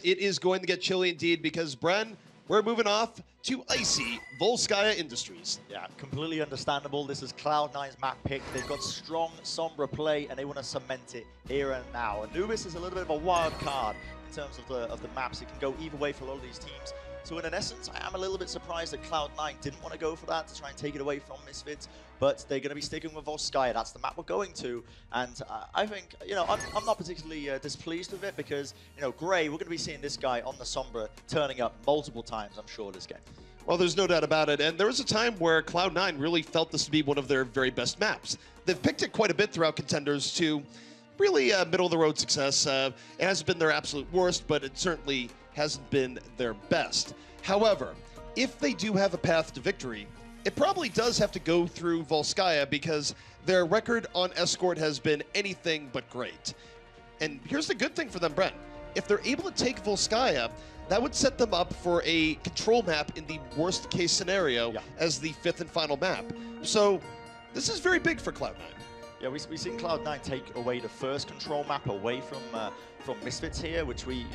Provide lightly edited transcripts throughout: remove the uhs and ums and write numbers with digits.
it is going to get chilly indeed because, Bren, we're moving off to icy Volskaya Industries. Yeah, completely understandable. This is Cloud9's map pick. They've got strong Sombra play, and they want to cement it here and now. Anubis is a little bit of a wild card in terms of the maps. It can go either way for a lot of these teams. So in essence, I am a little bit surprised that Cloud9 didn't want to go for that to try and take it away from Misfits, but they're going to be sticking with Volskaya. That's the map we're going to, and I think, you know, I'm not particularly displeased with it because, you know, Gray, we're going to be seeing this guy on the Sombra turning up multiple times, I'm sure, this game. Well, there's no doubt about it, and there was a time where Cloud9 really felt this to be one of their very best maps. They've picked it quite a bit throughout Contenders to really middle-of-the-road success. It hasn't been their absolute worst, but it certainly hasn't been their best. However, if they do have a path to victory, it probably does have to go through Volskaya because their record on Escort has been anything but great. And here's the good thing for them, Bren. If they're able to take Volskaya, that would set them up for a control map in the worst case scenario as the 5th and final map. So this is very big for Cloud9. Yeah, we've seen Cloud9 take away the first control map away from Misfits here, which we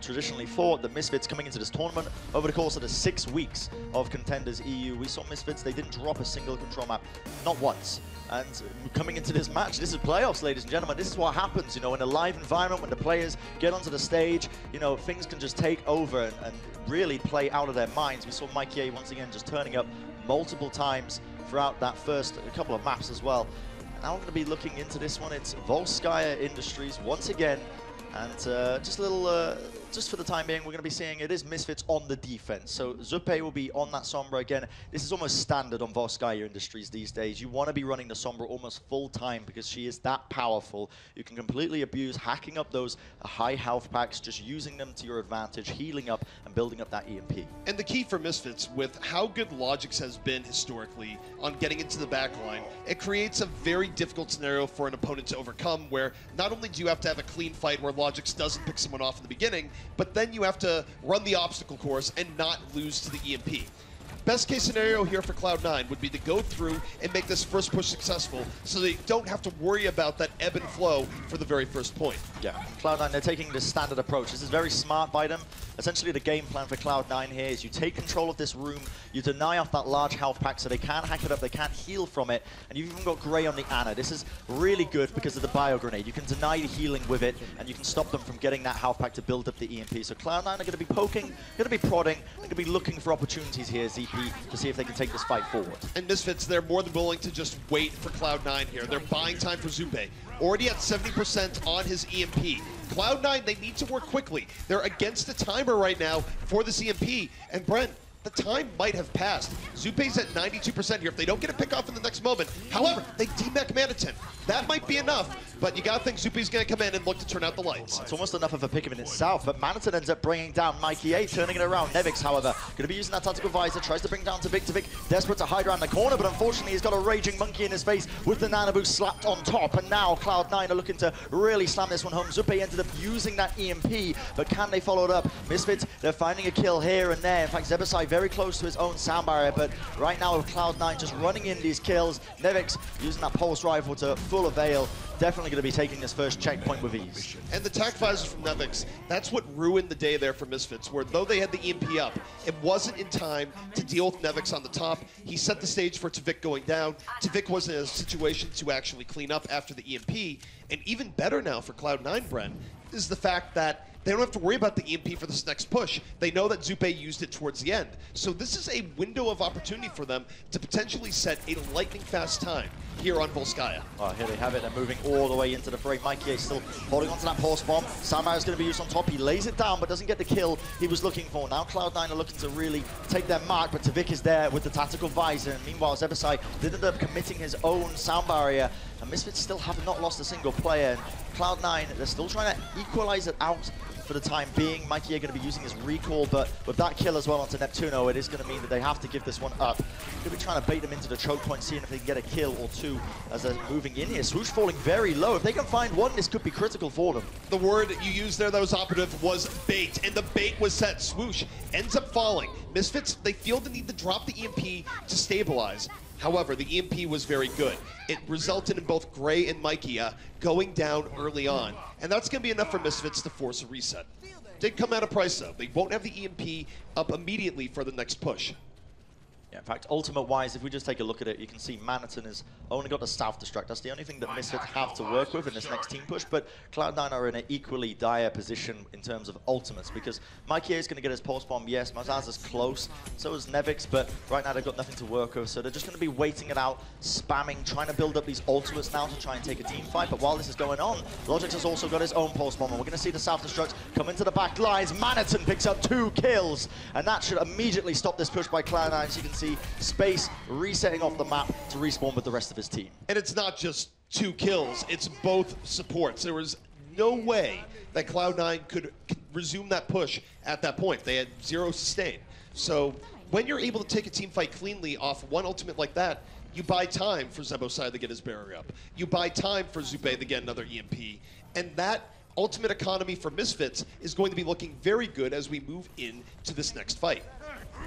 traditionally thought that Misfits coming into this tournament over the course of the 6 weeks of Contenders EU, we saw Misfits, they didn't drop a single control map, not once. And coming into this match, this is playoffs, ladies and gentlemen. This is what happens, you know, in a live environment when the players get onto the stage, you know, things can just take over and really play out of their minds. We saw Mikey once again just turning up multiple times throughout that first couple of maps as well. Now we're going to be looking into this one. It's Volskaya Industries once again. And just a little, just for the time being, we're going to be seeing it is Misfits on the defense. So Zupe will be on that Sombra again. This is almost standard on Volskaya Industries these days. You want to be running the Sombra almost full time because she is that powerful. You can completely abuse hacking up those high health packs, just using them to your advantage, healing up and building up that EMP. And the key for Misfits, with how good Logix has been historically on getting into the backline, it creates a very difficult scenario for an opponent to overcome where not only do you have to have a clean fight where Logix doesn't pick someone off in the beginning, but then you have to run the obstacle course and not lose to the EMP. Best case scenario here for Cloud9 would be to go through and make this first push successful so they don't have to worry about that ebb and flow for the very first point. Yeah, Cloud9, they're taking this standard approach. This is very smart by them. Essentially, the game plan for Cloud9 here is you take control of this room, you deny off that large health pack so they can't hack it up, they can't heal from it, and you've even got Gray on the Ana. This is really good because of the bio grenade. You can deny the healing with it, and you can stop them from getting that health pack to build up the EMP. So Cloud9 are going to be poking, going to be prodding, they're going to be looking for opportunities here, ZP, to see if they can take this fight forward. And Misfits, they're more than willing to just wait for Cloud9 here. They're buying time for Zupe. Already at 70% on his EMP. Cloud9, they need to work quickly. They're against the timer right now for this EMP. And Bren, the time might have passed. Zupe's at 92% here. If they don't get a pick off in the next moment, however, they demech Manitin. That might be enough, but you gotta think Zupe's gonna come in and look to turn out the lights. It's almost enough of a pick in itself, but Manitin ends up bringing down Mikey A, turning it around. Nevix, however, gonna be using that tactical visor, tries to bring down Tvik, desperate to hide around the corner, but unfortunately he's got a raging monkey in his face with the nano boost slapped on top, and now Cloud9 are looking to really slam this one home. Zupe ended up using that EMP, but can they follow it up? Misfits, they're finding a kill here and there. In fact, Zebasai very close to his own sound barrier, but right now with Cloud9 just running in these kills, Nevix using that pulse rifle to full avail, definitely going to be taking this first checkpoint with ease. And the tac visors from Nevix, that's what ruined the day there for Misfits, where though they had the EMP up, it wasn't in time to deal with Nevix on the top. He set the stage for Tvik going down. Tvik was in a situation to actually clean up after the EMP, and even better now for Cloud9, Bren, is the fact that they don't have to worry about the EMP for this next push. They know that Zupe used it towards the end. So this is a window of opportunity for them to potentially set a lightning-fast time here on Volskaya. Oh, here they have it. They're moving all the way into the fray. Mikey is still holding onto that pulse bomb. Samar is going to be used on top. He lays it down, but doesn't get the kill he was looking for. Now Cloud9 are looking to really take their mark, but Tvik is there with the tactical visor. And meanwhile, Zebasai did end up committing his own sound barrier. And Misfits still have not lost a single player. And Cloud9, they're still trying to equalize it out for the time being. Mikey are going to be using his recall, but with that kill as well onto Neptuno, it is going to mean that they have to give this one up. They're going to be trying to bait them into the choke point, seeing if they can get a kill or two as they're moving in here. Swoosh falling very low. If they can find one, this could be critical for them. The word you used there that was operative was bait, and the bait was set. Swoosh ends up falling. Misfits, they feel the need to drop the EMP to stabilize. However, the EMP was very good. It resulted in both Gray and Mikey going down early on. And that's going to be enough for Misfits to force a reset. did come at a price, though. They won't have the EMP up immediately for the next push. Yeah, in fact, ultimate-wise, if we just take a look at it, you can see Manhattan has only got the South Destruct. That's the only thing that Misfits have to work with in this next team push, but Cloud9 are in an equally dire position in terms of ultimates, because Mikey A is going to get his pulse bomb, yes, Mazaza's close, so is Nevix, but right now they've got nothing to work with, so they're just going to be waiting it out, spamming, trying to build up these ultimates now to try and take a team fight, but while this is going on, Logix has also got his own pulse bomb, and we're going to see the South Destruct come into the back lines. Manhattan picks up 2 kills, and that should immediately stop this push by Cloud9, so you can see Space resetting off the map to respawn with the rest of his team. And it's not just 2 kills, it's both supports. There was no way that Cloud9 could resume that push at that point. They had 0 sustain. So when you're able to take a team fight cleanly off one ultimate like that, you buy time for Zebosai to get his barrier up. You buy time for Zupe to get another EMP. And that ultimate economy for Misfits is going to be looking very good as we move into this next fight.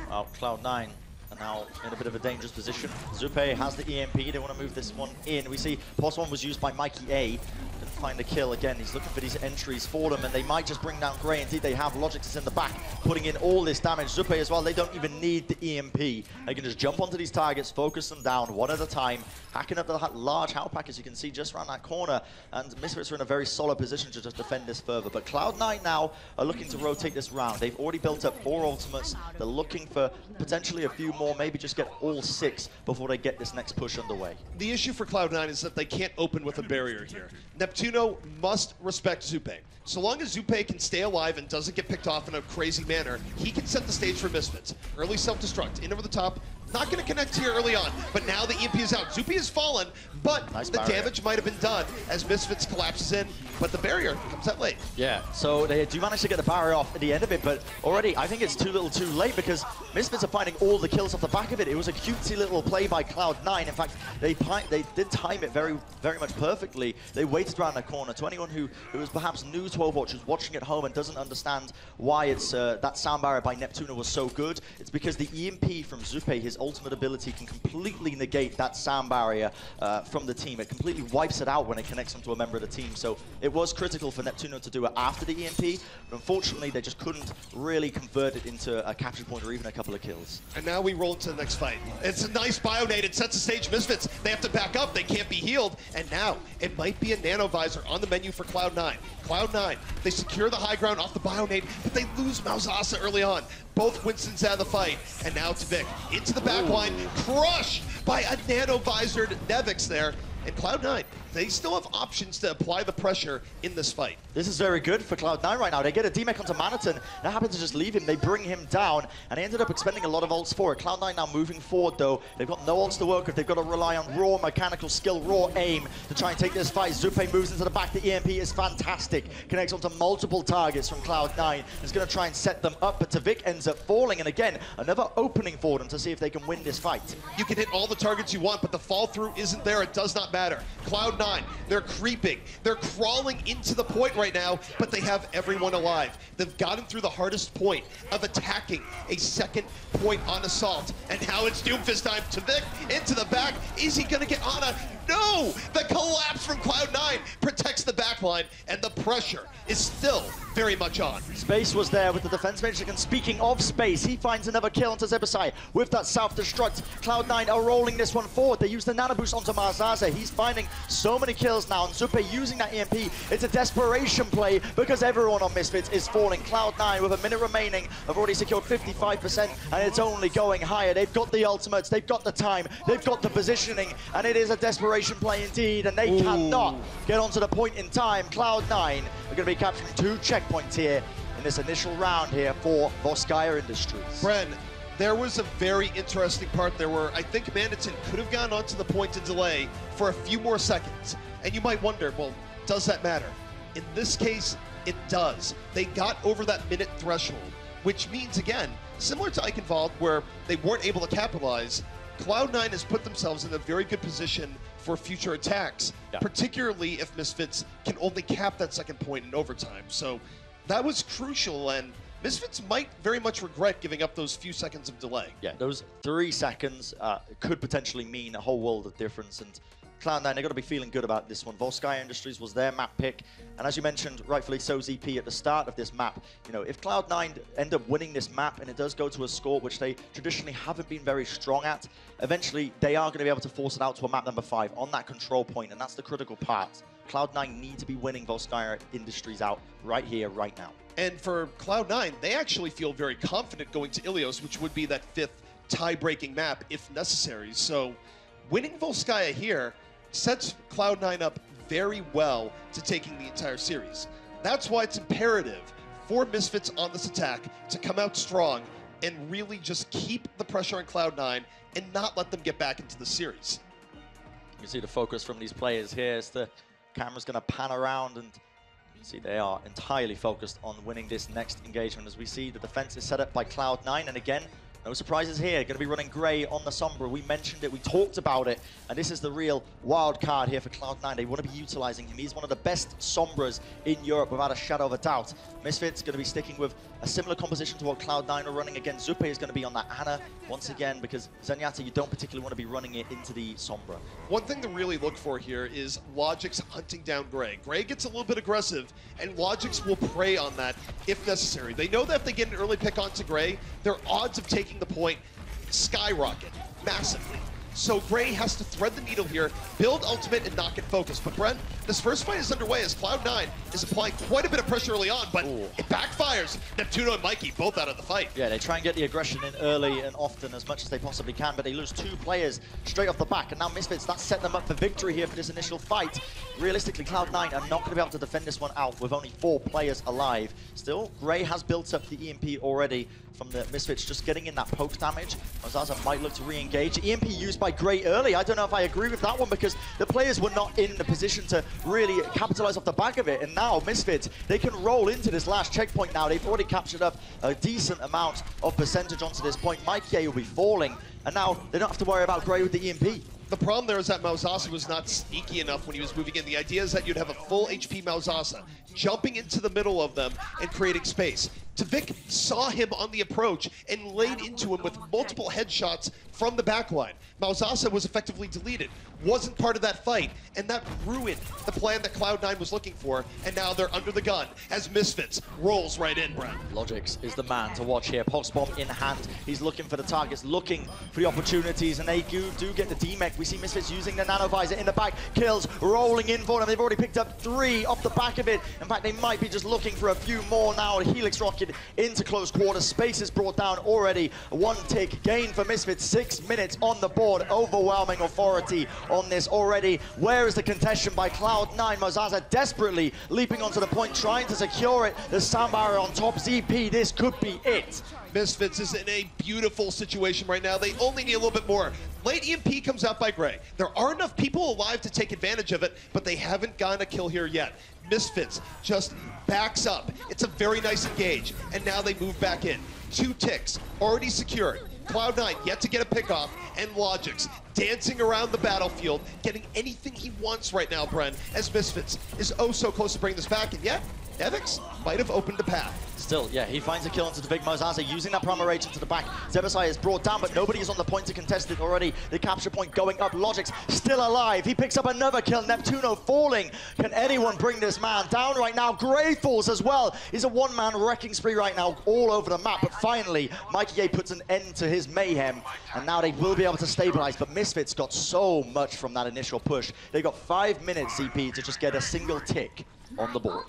Well, Cloud9 are now in a bit of a dangerous position. Zupe has the EMP, they want to move this one in. We see Pulse 1 was used by Mikey A. Didn't find the kill again. He's looking for these entries for them, and they might just bring down Gray. Indeed, they have. Logix is in the back, putting in all this damage. Zupe as well, they don't even need the EMP. They can just jump onto these targets, focus them down one at a time, hacking up the large Howl Pack, as you can see just around that corner, and Misfits are in a very solid position to just defend this further. But Cloud9 now are looking to rotate this round. They've already built up 4 ultimates. They're looking for potentially a few more, maybe just get all 6 before they get this next push underway. The issue for Cloud9 is that they can't open with a barrier here. Neptuno must respect Zupe. So long as Zupe can stay alive and doesn't get picked off in a crazy manner, he can set the stage for Misfits. Early self-destruct, in over the top. Not going to connect here early on, but now the EMP is out. Zupe has fallen, but nice the barrier. damage might have been done as Misfits collapses in, but the barrier comes out late. Yeah, so they do manage to get the barrier off at the end of it, but already I think it's too little too late, because Misfits are finding all the kills off the back of it. It was a cutesy little play by Cloud9. In fact, they did time it very much perfectly. They waited around the corner. To anyone who is perhaps new to Overwatch, who's watching at home and doesn't understand why it's that sound barrier by Neptuno was so good, it's because the EMP from Zupe, his ultimate ability, can completely negate that sound barrier from the team. It completely wipes it out when it connects onto a member of the team. So it was critical for Neptuno to do it after the EMP, but unfortunately they just couldn't really convert it into a capture point or even a couple of kills. And now we roll into the next fight. It's a nice bionade. It sets the stage. Misfits, they have to back up. They can't be healed. And now it might be a nano visor on the menu for Cloud9. Cloud9, they secure the high ground off the bionade, but they lose Mauzasa early on. Both Winston's out of the fight, and now it's Vic into the back line, crushed by a nano-visored Nevix there. And Cloud9, they still have options to apply the pressure in this fight. This is very good for Cloud9 right now. They get a DMEC onto Manhattan. That happens to just leave him. They bring him down, and they ended up expending a lot of ults for it. Cloud9 now moving forward, though. They've got no ults to work with. They've got to rely on raw mechanical skill, raw aim to try and take this fight. Zupe moves into the back. The EMP is fantastic. Connects onto multiple targets from Cloud9. Is going to try and set them up, but Tavik ends up falling. And again, another opening for them to see if they can win this fight. You can hit all the targets you want, but the fall through isn't there. It does not matter. Cloud9, they're creeping. They're crawling into the point right now, but they have everyone alive. They've gotten through the hardest point of attacking a second point on assault. And now it's Doomfist time. Tavik into the back. Is he going to get Ana? No! The collapse from Cloud9 protects the backline, and the pressure is still very much on. Space was there with the defense mage, and speaking of Space, he finds another kill onto Zebosai with that self-destruct. Cloud9 are rolling this one forward. They use the nano boost onto Marzaza. He's finding so many kills now, and Zupe using that EMP. It's a desperation play because everyone on Misfits is falling. Cloud9 with a minute remaining have already secured 55%, and it's only going higher. They've got the ultimates, they've got the time, they've got the positioning, and it is a desperation play indeed, and they cannot get onto the point in time. Cloud9 are going to be capturing 2 checkpoints here in this initial round here for Voskaya Industries. Bren, there was a very interesting part there where I think Manhattan could have gone onto the point of delay for a few more seconds. And you might wonder, well, does that matter? In this case, it does. They got over that minute threshold, which means, again, similar to Eichenwald, where they weren't able to capitalize, Cloud9 has put themselves in a very good position for future attacks, particularly if Misfits can only cap that second point in overtime. So that was crucial, and Misfits might very much regret giving up those few seconds of delay. Yeah, those 3 seconds could potentially mean a whole world of difference, and Cloud9, they've got to be feeling good about this one. Volskaya Industries was their map pick, and as you mentioned, rightfully so, ZP, at the start of this map, you know, if Cloud9 end up winning this map and it does go to a score which they traditionally haven't been very strong at, eventually they are going to be able to force it out to a map number 5 on that control point, and that's the critical part. Cloud9 need to be winning Volskaya Industries out right here, right now. And for Cloud9, they actually feel very confident going to Ilios, which would be that 5th tie-breaking map if necessary. So winning Volskaya here sets Cloud9 up very well to taking the entire series. That's why it's imperative for Misfits on this attack to come out strong and really just keep the pressure on Cloud9 and not let them get back into the series. You see the focus from these players here as the camera's going to pan around, and you see they are entirely focused on winning this next engagement as we see the defense is set up by Cloud9, and again, no surprises here. Going to be running Gray on the Sombra. We mentioned it, we talked about it, and this is the real wild card here for Cloud9. They want to be utilizing him. He's one of the best Sombras in Europe, without a shadow of a doubt. Misfits going to be sticking with a similar composition to what Cloud9 are running. Again, Zupe is going to be on that Ana once again, because Zenyatta, you don't particularly want to be running it into the Sombra. One thing to really look for here is Logix hunting down Gray. Gray gets a little bit aggressive, and Logix will prey on that if necessary. They know that if they get an early pick onto Gray, their odds of taking the point skyrocket massively. So Gray has to thread the needle here, build ultimate, and not get focused. But Bren, this first fight is underway as Cloud9 is applying quite a bit of pressure early on, but it backfires. Neptuno and Mikey both out of the fight. Yeah, they try and get the aggression in early and often as much as they possibly can, but they lose 2 players straight off the back. And now Misfits, that set them up for victory here for this initial fight. Realistically, Cloud9 are not going to be able to defend this one out with only 4 players alive. Still, Gray has built up the EMP already from the Misfits, just getting in that poke damage. Mozaza might look to re-engage. EMP used by Gray early. I don't know if I agree with that one, because the players were not in the position to really capitalize off the back of it. And now Misfits, they can roll into this last checkpoint now. They've already captured up a decent amount of percentage onto this point. Mikey will be falling, and now they don't have to worry about Gray with the EMP. The problem there is that Mauzasa was not sneaky enough when he was moving in. The idea is that you'd have a full HP Mauzasa jumping into the middle of them and creating space. Tavik saw him on the approach and laid into him with multiple headshots from the backline. Mauzasa was effectively deleted, wasn't part of that fight, and that ruined the plan that Cloud9 was looking for, and now they're under the gun as Misfits rolls right in, Bren. Logix is the man to watch here. Pulse Bomb in hand. He's looking for the targets, looking for the opportunities, and they do get the DMEC. We see Misfits using the Nano Visor in the back. Kills rolling in for them. They've already picked up 3 off the back of it. In fact, they might be just looking for a few more now. Helix Rocket into close quarters. Space is brought down already. 1 tick gain for Misfits. 6 minutes on the board. Overwhelming authority on this already. Where is the contestation by Cloud9? Mozaza desperately leaping onto the point, trying to secure it. The sound barrier on top. ZP, this could be it. Misfits is in a beautiful situation right now. They only need a little bit more. Late EMP comes out by Gray. There are enough people alive to take advantage of it, but they haven't gotten a kill here yet. Misfits just backs up. It's a very nice engage, and now they move back in. 2 ticks already secured. Cloud9 yet to get a pick off, and Logix dancing around the battlefield, getting anything he wants right now, Bren, as Misfits is oh so close to bringing this back, and yet Nevix might have opened the path. Still, yeah, he finds a kill into Tavik. Mozaza using that Primal Rage into the back. Zebasai is brought down, but nobody is on the point to contest it already. The capture point going up. Logix still alive. He picks up another kill. Neptuno falling. Can anyone bring this man down right now? Gray falls as well. He's a 1-man wrecking spree right now all over the map, but finally, Mikey puts an end to his mayhem, and now they will be able to stabilize, but Misfits got so much from that initial push. They got 5 minutes, CP, to just get a single tick on the board.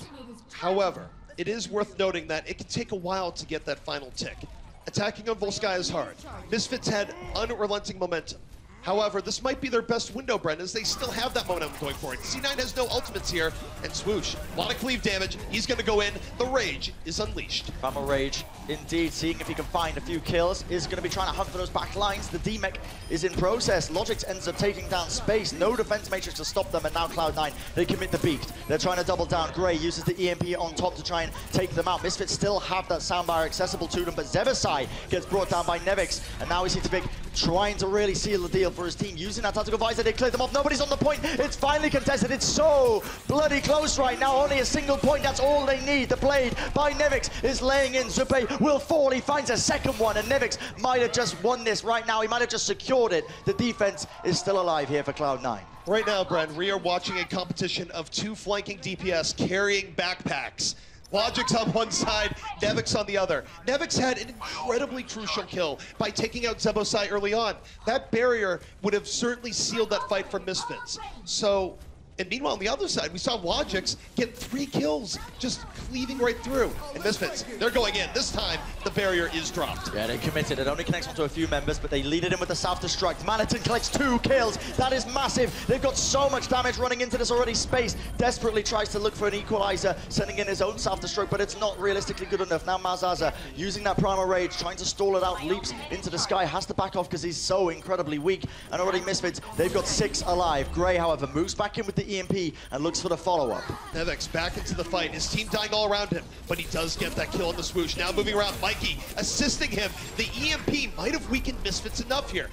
However, it is worth noting that it can take a while to get that final tick. Attacking on Volskaya is hard. Misfits had unrelenting momentum. However, this might be their best window, Bren, as they still have that momentum going forward. C9 has no ultimates here, and Swoosh, a lot of cleave damage. He's going to go in. The Rage is unleashed. Primal Rage, indeed, seeing if he can find a few kills. Is going to be trying to hunt for those back lines. The DMEC is in process. Logix ends up taking down Space. No defense matrix to stop them, and now Cloud9, they commit the beat. They're trying to double down. Gray uses the EMP on top to try and take them out. Misfits still have that soundbar accessible to them, but Zebasai gets brought down by Nevix, and now we see Tavik trying to really seal the deal for his team. Using that tactical visor, they clear them off. Nobody's on the point. It's finally contested. It's so bloody close right now. Only a single point. That's all they need. The blade by Nevix is laying in. Zupe will fall. He finds a second one, and Nevix might have just won this right now. He might have just secured it. The defense is still alive here for Cloud9. Right now, Bren, we are watching a competition of two flanking DPS carrying backpacks. Logic's on one side, Nevix on the other. Nevix had an incredibly crucial kill by taking out Zebosai early on. That barrier would have certainly sealed that fight for Misfits. So, and meanwhile on the other side, we saw Logix get 3 kills, just cleaving right through. And Misfits, they're going in. This time, the barrier is dropped. Yeah, they committed. It only connects onto a few members, but they lead it in with the self-destruct. Manitin collects 2 kills. That is massive. They've got so much damage running into this already. Space desperately tries to look for an equalizer, sending in his own self-destruct, but it's not realistically good enough. Now Mazaza, using that Primal Rage, trying to stall it out, leaps into the sky, has to back off because he's so incredibly weak. And already Misfits, they've got 6 alive. Gray, however, moves back in with the EMP and looks for the follow-up. Nevix back into the fight. His team dying all around him, but he does get that kill on the swoosh. Now moving around, Mikey assisting him. The EMP might have weakened Misfits enough here.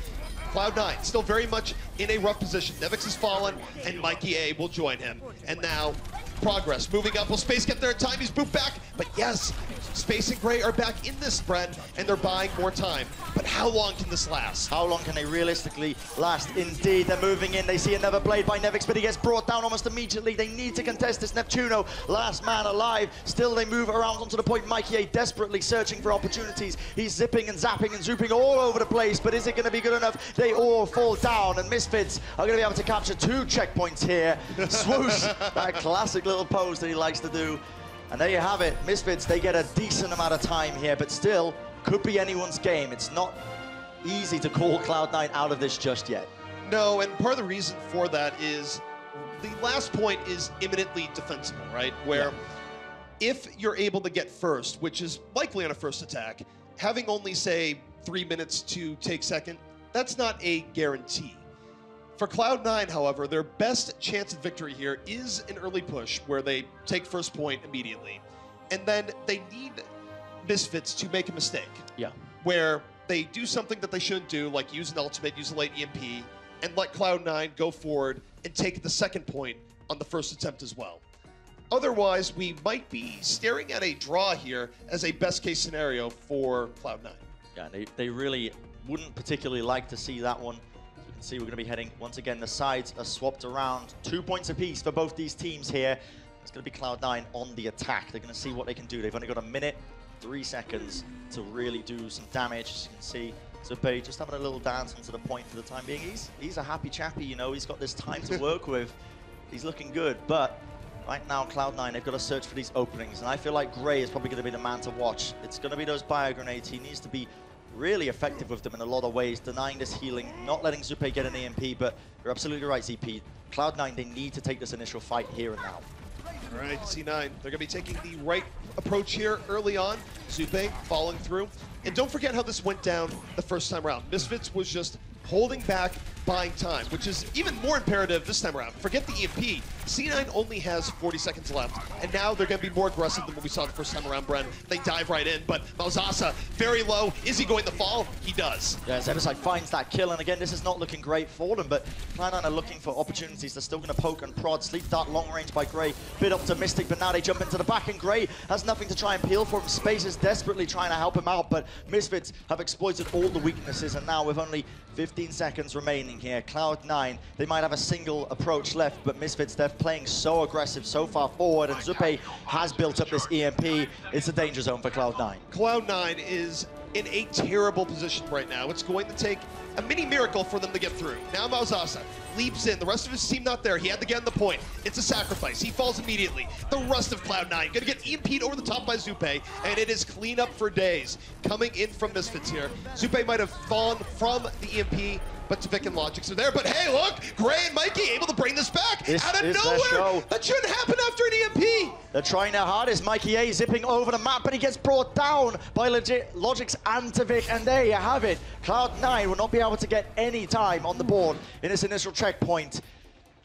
Cloud9 still very much in a rough position. Nevix has fallen, and Mikey A will join him. And now, Progress moving up. Will Space get there in time? He's moved back, but yes, Space and Gray are back in this, Bren, and they're buying more time. But how long can this last? How long can they realistically last? Indeed, they're moving in. They see another blade by Nevix, but he gets brought down almost immediately. They need to contest this. Neptuno, last man alive. Still, they move around onto the point. Mikey A desperately searching for opportunities. He's zipping and zapping and zooping all over the place, but is it going to be good enough? They all fall down, and Misfits are going to be able to capture 2 checkpoints here. Swoosh, that classic little pose that he likes to do. And there you have it. Misfits, they get a decent amount of time here, but still, could be anyone's game. It's not easy to call Cloud9 out of this just yet. No, and part of the reason for that is the last point is imminently defensible, right? Where if you're able to get first, which is likely on a first attack, having only, say, 3 minutes to take second, that's not a guarantee. For Cloud9, however, their best chance of victory here is an early push where they take first point immediately. And then they need Misfits to make a mistake. Yeah. Where they do something that they shouldn't do, like use an ultimate, use a late EMP, and let Cloud9 go forward and take the second point on the first attempt as well. Otherwise, we might be staring at a draw here as a best case scenario for Cloud9. Yeah, they really wouldn't particularly like to see that one. See, we're going to be heading, once again, the sides are swapped around. 2 points apiece for both these teams here. It's going to be Cloud9 on the attack. They're going to see what they can do. They've only got 1 minute, 3 seconds to really do some damage. As you can see, Zupe just having a little dance onto the point for the time being. He's a happy chappy, you know. He's got this time to work with. He's looking good, but right now, Cloud9, they've got to search for these openings. And I feel like Gray is probably going to be the man to watch. It's going to be those bio grenades. He needs to be really effective with them in a lot of ways, denying this healing, not letting Zupe get an EMP, but you're absolutely right, ZP. Cloud9, they need to take this initial fight here and now. All right, C9, they're going to be taking the right approach here early on. Zupe falling through. And don't forget how this went down the first time around. Misfits was just holding back, buying time, which is even more imperative this time around. Forget the EMP. C9 only has 40 seconds left, and now they're going to be more aggressive than what we saw the first time around, Bren. They dive right in, but Malzasa, very low. Is he going to fall? He does. Yeah, Zebosai finds that kill, and again, this is not looking great for them, but Cloud9 are looking for opportunities. They're still going to poke and prod. Sleep Dart long range by Gray. Bit optimistic, but now they jump into the back, and Gray has nothing to try and peel for him. Space is desperately trying to help him out, but Misfits have exploited all the weaknesses, and now with only 15 seconds remaining here, Cloud9, they might have a single approach left, but Misfits, they're playing so aggressive, so far forward, and Zupe has built up this EMP. It's a danger zone for Cloud9. Cloud9 is in a terrible position right now. It's going to take a mini miracle for them to get through. Now Malzasa leaps in. The rest of his team not there. He had to get on the point. It's a sacrifice. He falls immediately. The rest of Cloud9 going to get EMP'd over the top by Zupe, and it is cleanup for days. Coming in from Misfits here. Zupe might have fallen from the EMP, but Tvik and Logix are there. But hey, look, Gray and Mikey able to bring this back out of nowhere. That shouldn't happen after an EMP. They're trying their hardest. Mikey A zipping over the map, but he gets brought down by Logix and Tvik, and there you have it. Cloud9 will not be able to get any time on the board in this initial checkpoint.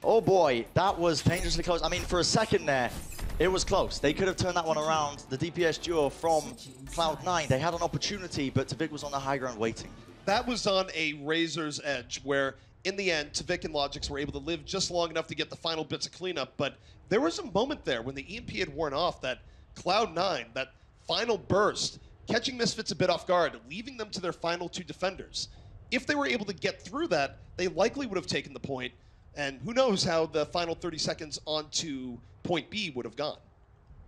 Oh boy, that was dangerously close. I mean, for a second there, it was close. They could have turned that one around. The DPS duo from Cloud9, they had an opportunity, but Tvik was on the high ground waiting. That was on a razor's edge where, in the end, Tvik and Logix were able to live just long enough to get the final bits of cleanup, but there was a moment there when the EMP had worn off that Cloud9, that final burst, catching Misfits a bit off guard, leaving them to their final 2 defenders. If they were able to get through that, they likely would have taken the point, And who knows how the final 30 seconds onto point B would have gone.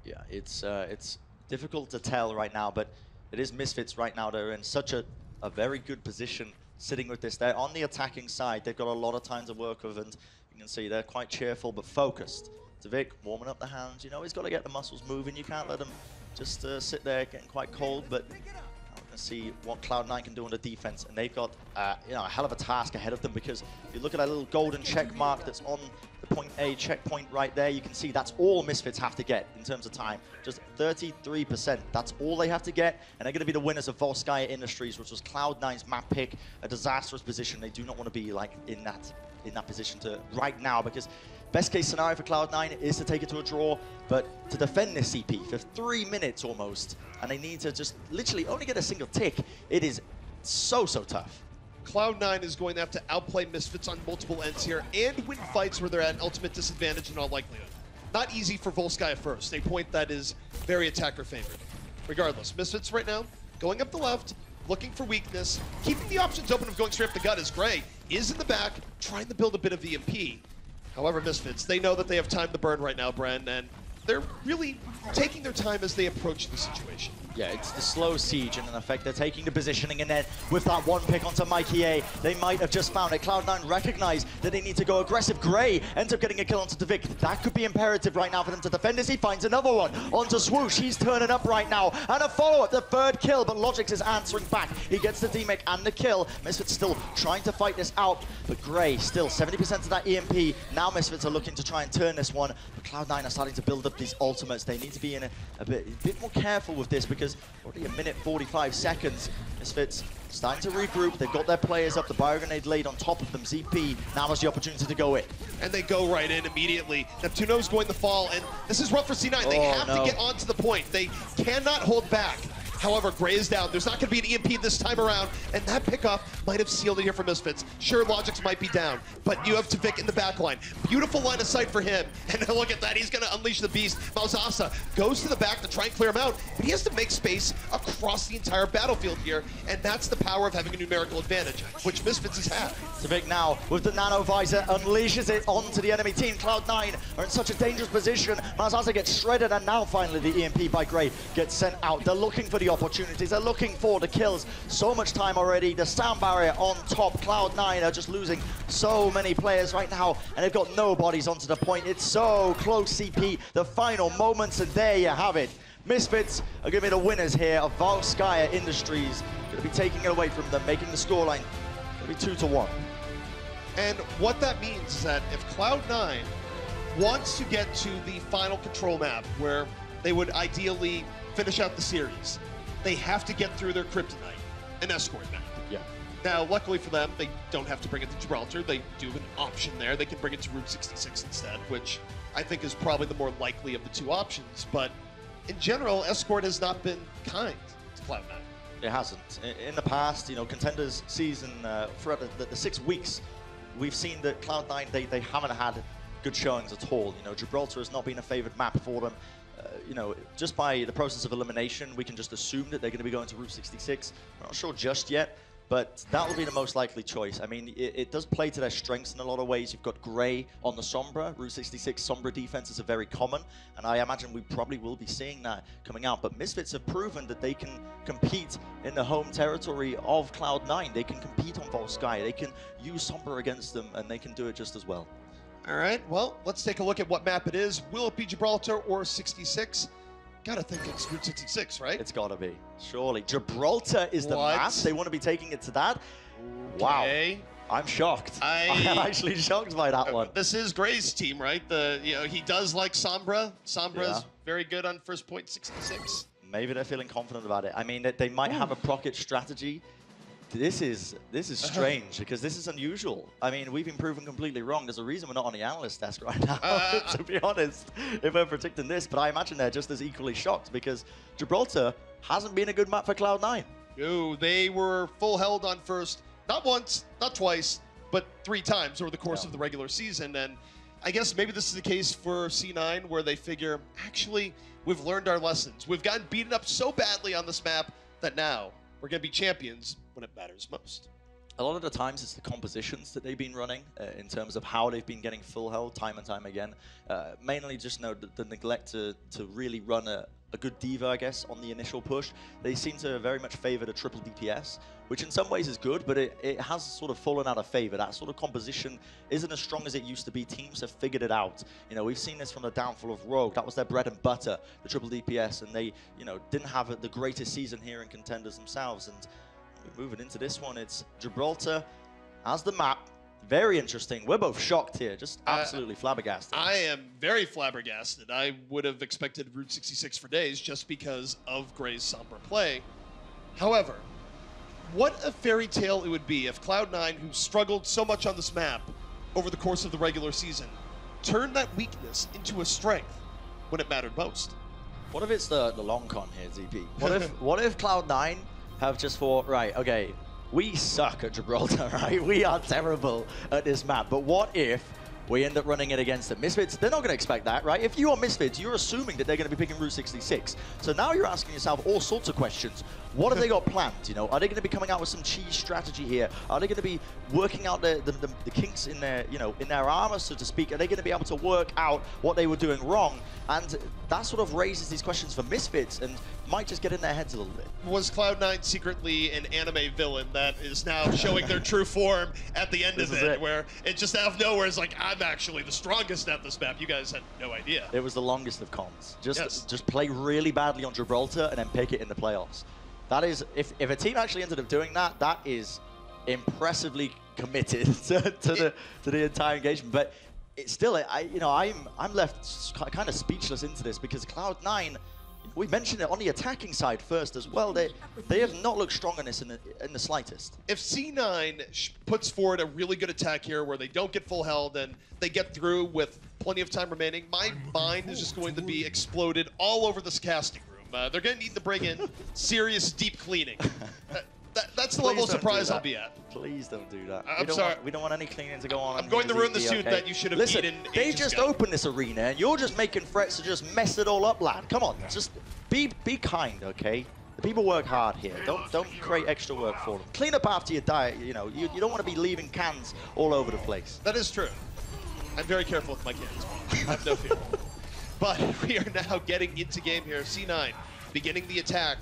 Yeah, it's difficult to tell right now, but it is Misfits right now. They're in such a very good position sitting with this. They're on the attacking side. They've got a lot of time to work with, and you can see they're quite cheerful but focused. Vic warming up the hands. You know, he's got to get the muscles moving. You can't let him just sit there getting quite cold, but we're going to see what Cloud9 can do on the defense, and they've got you know, a hell of a task ahead of them, because if you look at that little golden check mark that's on the point A checkpoint right there, you can see that's all Misfits have to get in terms of time. Just 33%. That's all they have to get, and they're going to be the winners of Volskaya Industries, which was Cloud9's map pick. A disastrous position. They do not want to be like in that position to right now, because best case scenario for Cloud9 is to take it to a draw, but to defend this CP for 3 minutes almost, and they need to just literally only get a single tick, it is so tough. Cloud9 is going to have to outplay Misfits on multiple ends here and win fights where they're at an ultimate disadvantage in all likelihood. Not easy for Volskaya first, a point that is very attacker favored. Regardless, Misfits right now going up the left, looking for weakness, keeping the options open of going straight up the gut as Gray is in the back, trying to build a bit of EMP. However, Misfits, they know that they have time to burn right now, Bren, and they're really taking their time as they approach the situation. Yeah, it's the slow siege, and in effect, they're taking the positioning, and then with that one pick onto Mikey A, they might have just found it. Cloud9 recognize that they need to go aggressive. Gray ends up getting a kill onto Vic. That could be imperative right now for them to defend as he finds another one onto Swoosh. He's turning up right now, and a follow-up, the third kill, but Logix is answering back. He gets the D-Mech and the kill. Misfits still trying to fight this out, but Gray still 70% of that EMP. Now Misfits are looking to try and turn this one, but Cloud9 are starting to build up these ultimates. They need to be in a bit more careful with this, because already a minute 45 seconds. Misfits starting to regroup. They've got their players up. The bio grenade laid on top of them. ZP now has the opportunity to go in. And they go right in immediately. Neptuno's going to fall, and this is rough for C9. They have to get onto the point. They cannot hold back. However, Gray is down. There's not going to be an EMP this time around, and that pickoff might have sealed it here for Misfits. Sure, Logix might be down, but you have Vic in the back line. Beautiful line of sight for him. And look at that, he's going to unleash the beast. Malzasa goes to the back to try and clear him out, but he has to make space across the entire battlefield here, and that's the power of having a numerical advantage, which Misfits has had. Vic now, with the nano visor, unleashes it onto the enemy team. Cloud9 are in such a dangerous position. Malzasa gets shredded, and now finally the EMP by Gray gets sent out. They're looking for the opportunities, they're looking for the kills. So much time already, the sound barrier on top. Cloud9 are just losing so many players right now, and they've got no bodies onto the point. It's so close, CP, the final moments, and there you have it. Misfits are going to be the winners here of Volskaya Industries. Going to be taking it away from them, making the scoreline going to be 2-1. And what that means is that if Cloud9 wants to get to the final control map, where they would ideally finish out the series, they have to get through their kryptonite, an escort map. Yeah. Now, luckily for them, they don't have to bring it to Gibraltar. They do have an option there. They can bring it to Route 66 instead, which I think is probably the more likely of the two options. But in general, escort has not been kind to Cloud9. It hasn't. In the past, you know, Contenders season, throughout the 6 weeks, we've seen that Cloud9, they haven't had good showings at all. You know, Gibraltar has not been a favored map for them. You know, just by the process of elimination, we can just assume that they're going to be going to Route 66. We're not sure just yet, but that will be the most likely choice. I mean, it does play to their strengths in a lot of ways. You've got Gray on the Sombra. Route 66 Sombra defenses are very common, and I imagine we probably will be seeing that coming out. But Misfits have proven that they can compete in the home territory of Cloud9. They can compete on Volskaya. They can use Sombra against them, and they can do it just as well. All right, well, let's take a look at what map it is. Will it be Gibraltar or 66? Gotta think it's Route 66, right? It's gotta be, surely. Gibraltar is the map. They want to be taking it to that. Okay. Wow, I'm shocked. I'm actually shocked by that one. This is Gray's team, right? You know, he does like Sombra. Sombra's very good on first point 66. Maybe they're feeling confident about it. I mean, they might have a Puckett strategy. This is strange, because this is unusual. I mean, we've been proven completely wrong. There's a reason we're not on the analyst desk right now, to be honest, if we're predicting this. But I imagine they're just as equally shocked, because Gibraltar hasn't been a good map for Cloud9. No, they were full held on first, not once, not twice, but 3 times over the course of the regular season. And I guess maybe this is the case for C9, where they figure, actually, we've learned our lessons. We've gotten beaten up so badly on this map that now we're going to be champions when it matters most. A lot of the times it's the compositions that they've been running in terms of how they've been getting full health time and time again. Mainly just the neglect to really run a good diva, I guess, on the initial push. They seem to very much favor the triple DPS, which in some ways is good, but it has sort of fallen out of favor. That sort of composition isn't as strong as it used to be. Teams have figured it out. You know, we've seen this from the downfall of Rogue. That was their bread and butter, the triple DPS, and they, you know, didn't have the greatest season here in Contenders themselves. And moving into this one, it's Gibraltar as the map. Very interesting. We're both shocked here, just absolutely flabbergasted. I am very flabbergasted. I would have expected Route 66 for days just because of Gray's somber play. However, what a fairy tale it would be if Cloud9, who struggled so much on this map over the course of the regular season, turned that weakness into a strength when it mattered most. What if it's the long con here, ZP? What if Cloud9 have just thought, right, okay, we suck at Gibraltar, right? We are terrible at this map. But what if we end up running it against the Misfits? They're not going to expect that, right? If you are Misfits, you're assuming that they're going to be picking Route 66. So now you're asking yourself all sorts of questions. What have they got planned? You know, are they going to be coming out with some cheese strategy here? Are they going to be working out the kinks in their, you know, in their armor, so to speak? Are they going to be able to work out what they were doing wrong? And that sort of raises these questions for Misfits and might just get in their heads a little bit. Was Cloud9 secretly an anime villain that is now showing their true form at the end of it, where it just out of nowhere is like, I'm actually the strongest at this map. You guys had no idea. It was the longest of cons. Just play really badly on Gibraltar and then pick it in the playoffs. That is, if a team actually ended up doing that, that is impressively committed to the entire engagement. But it's still, I'm left kind of speechless into this because Cloud9, we mentioned it on the attacking side first as well. They have not looked strong on this in the slightest. If C9 puts forward a really good attack here where they don't get full health and they get through with plenty of time remaining, my mind is just going to be exploded all over this casting room. They're going to need to bring in serious deep cleaning. That's the level of surprise I'll be at. Please don't do that. I'm sorry. We don't want any cleaning to go on. I'm going to ruin the suit that you should have eaten ages ago. They just opened this arena and you're just making threats to just mess it all up, lad. Come on, just be kind, okay? The people work hard here. Don't create extra work for them. Clean up after your diet. You know, you don't want to be leaving cans all over the place. That is true. I'm very careful with my cans. I have no fear. But we are now getting into game here. C9 beginning the attack.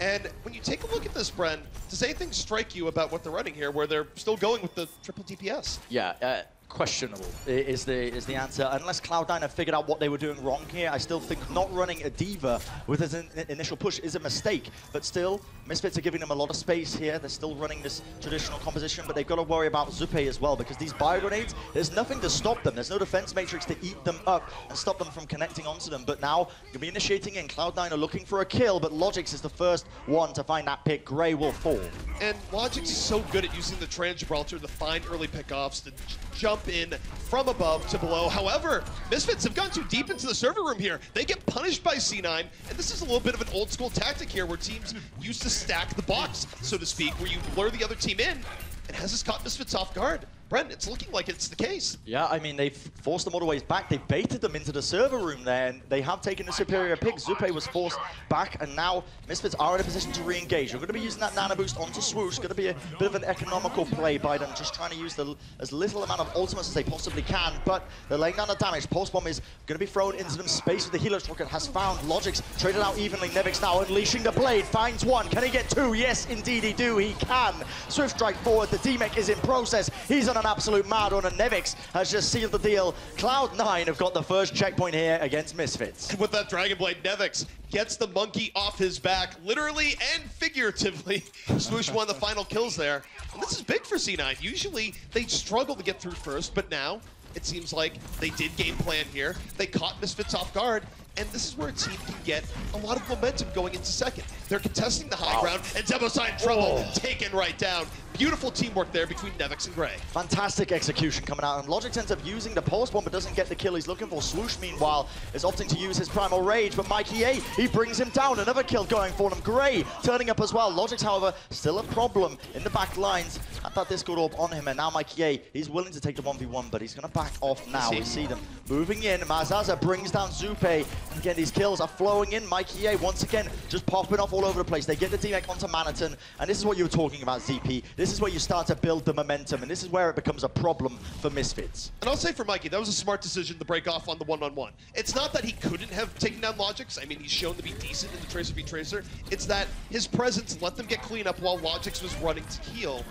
And when you take a look at this, Bren, does anything strike you about what they're running here, where they're still going with the triple DPS? Yeah, questionable is the answer. Unless Cloud9 have figured out what they were doing wrong here, I still think not running a diva with his initial push is a mistake. But still, Misfits are giving them a lot of space here. They're still running this traditional composition, but they've got to worry about Zupe as well, because these bio grenades, there's nothing to stop them. There's no defense matrix to eat them up and stop them from connecting onto them. But now, you'll be initiating in. Cloud9 are looking for a kill, but Logix is the first one to find that pick. Gray will fall. And Logix is so good at using the Trans Gibraltar to find early pickoffs, to jump in from above to below. However, Misfits have gone too deep into the server room here. They get punished by C9, and this is a little bit of an old school tactic here where teams used to stack the box, so to speak, where you blur the other team in, and has this caught Misfits off guard. Bren, it's looking like it's the case. Yeah, I mean, they've forced them all the way back. They baited them into the server room there, and they have taken the superior pick. Zupe was forced back, and now Misfits are in a position to re-engage. They're going to be using that nano boost onto Swoosh. Going to be a bit of an economical play by them, just trying to use as little amount of ultimates as they possibly can, but they're laying down the damage. Pulse Bomb is going to be thrown into them. Space with the Helix Rocket has found Logix. Traded out evenly. Nevix now unleashing the blade. Finds one. Can he get two? Yes, indeed he do. He can. Swift strike forward. The D-Mech is in process. He's on an absolute mad run, and Nevix has just sealed the deal. Cloud9 have got the first checkpoint here against Misfits. And with that Dragon Blade, Nevix gets the monkey off his back, literally and figuratively. Swoosh one of the final kills there. And this is big for C9. Usually they struggle to get through first, but now it seems like they did game plan here. They caught Misfits off guard, and this is where a team can get a lot of momentum going into second. They're contesting the high ground, and Zebosai in trouble, taken right down. Beautiful teamwork there between Nevix and Gray. Fantastic execution coming out, and Logix ends up using the Pulse Bomb, but doesn't get the kill he's looking for. Swoosh, meanwhile, is opting to use his Primal Rage, but Mikey A, he brings him down. Another kill going for him. Gray turning up as well. Logix, however, still a problem in the back lines. Had that Discord Orb on him, and now Mikey A, he's willing to take the 1v1, but he's going to back off now. We see them moving in. Mazaza brings down Zupe. And again, these kills are flowing in. Mikey A, once again, just popping off all over the place. They get the D-Mech onto Manhattan, and this is what you were talking about, ZP. this is where you start to build the momentum, and this is where it becomes a problem for Misfits. And I'll say for Mikey, that was a smart decision to break off on the one-on-one. It's not that he couldn't have taken down Logix. I mean, he's shown to be decent in the Tracer v Tracer. It's that his presence let them get clean up while Logix was running to heal.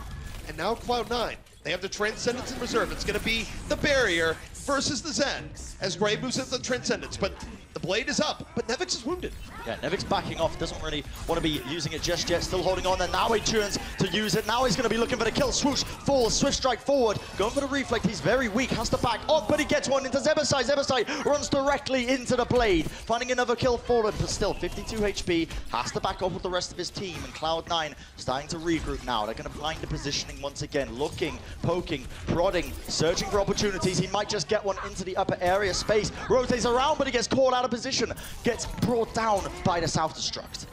And now Cloud9, they have the Transcendence in reserve. It's going to be the Barrier versus the Zen as Gray moves into the Transcendence. But the Blade is up, but Nevix is wounded. Yeah, Nevix backing off, doesn't really want to be using it just yet, still holding on, and now he turns to use it. Now he's going to be looking for the kill. Swoosh, falls, swift strike forward, going for the reflect. He's very weak, has to back off, but he gets one into Zebasai. Zebasai runs directly into the Blade, finding another kill forward, but still 52 HP, has to back off with the rest of his team, and Cloud9 starting to regroup now. They're going to find the positioning once again, looking, poking, prodding, searching for opportunities. He might just get one into the upper area space, rotates around, but he gets caught out of position, gets brought down by the self-destruct.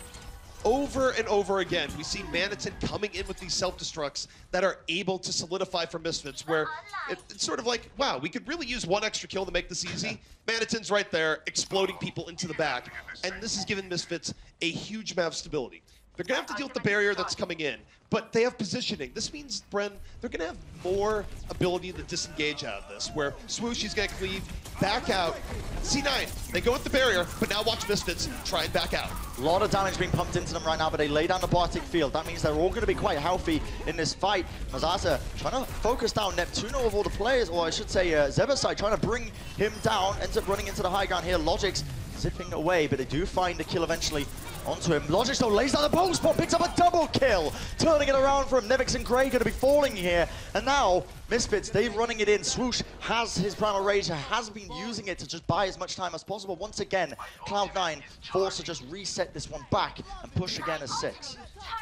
Over and over again, we see Manitin coming in with these self-destructs that are able to solidify for Misfits, where it's sort of like, wow, we could really use one extra kill to make this easy. Manitin's right there, exploding people into the back, and this has given Misfits a huge amount of stability. They're going to have to deal with the barrier that's coming in, but they have positioning. This means, Bren, they're going to have more ability to disengage out of this, where Swoosh is going to cleave, back out. C9, they go with the barrier, but now watch Misfits try and back out. A lot of damage being pumped into them right now, but they lay down the Bartic field. That means they're all going to be quite healthy in this fight. Mazaza trying to focus down Neptuno of all the players, or I should say Zebasai trying to bring him down, ends up running into the high ground here. Logix zipping away, but they do find the kill eventually onto him. Logix though lays down the post spot, picks up a double kill, turning it around for him. Nevix and Gray going to be falling here, and now Misfits, they're running it in. Swoosh has his Primal Rage, has been using it to just buy as much time as possible. Once again, Cloud9 forced to just reset this one back and push again as 6.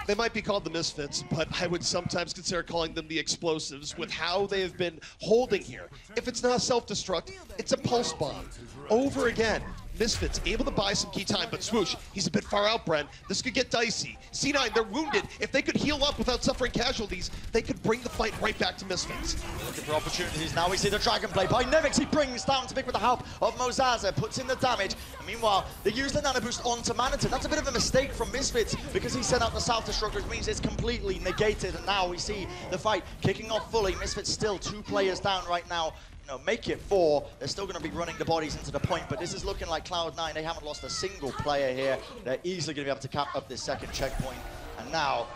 They might be called the Misfits, but I would sometimes consider calling them the Explosives with how they have been holding here. If it's not a self-destruct, it's a pulse bomb. Over again, Misfits able to buy some key time, but Swoosh, he's a bit far out, Bren. This could get dicey. C9, they're wounded. If they could heal up without suffering casualties, they could bring the fight right back to Misfits. Looking for opportunities. Now we see the Dragon Blade by Nevix. He brings down Vic with the help of Mozaza, puts in the damage. And meanwhile, they use the Nano Boost onto Manitin. That's a bit of a mistake from Misfits because he sent out the self-destruct, which means it's completely negated. And now we see the fight kicking off fully. Misfits still 2 players down right now. Make it 4. They're still going to be running the bodies into the point, but this is looking like Cloud9. They haven't lost a single player here. They're easily going to be able to cap up this second checkpoint. And now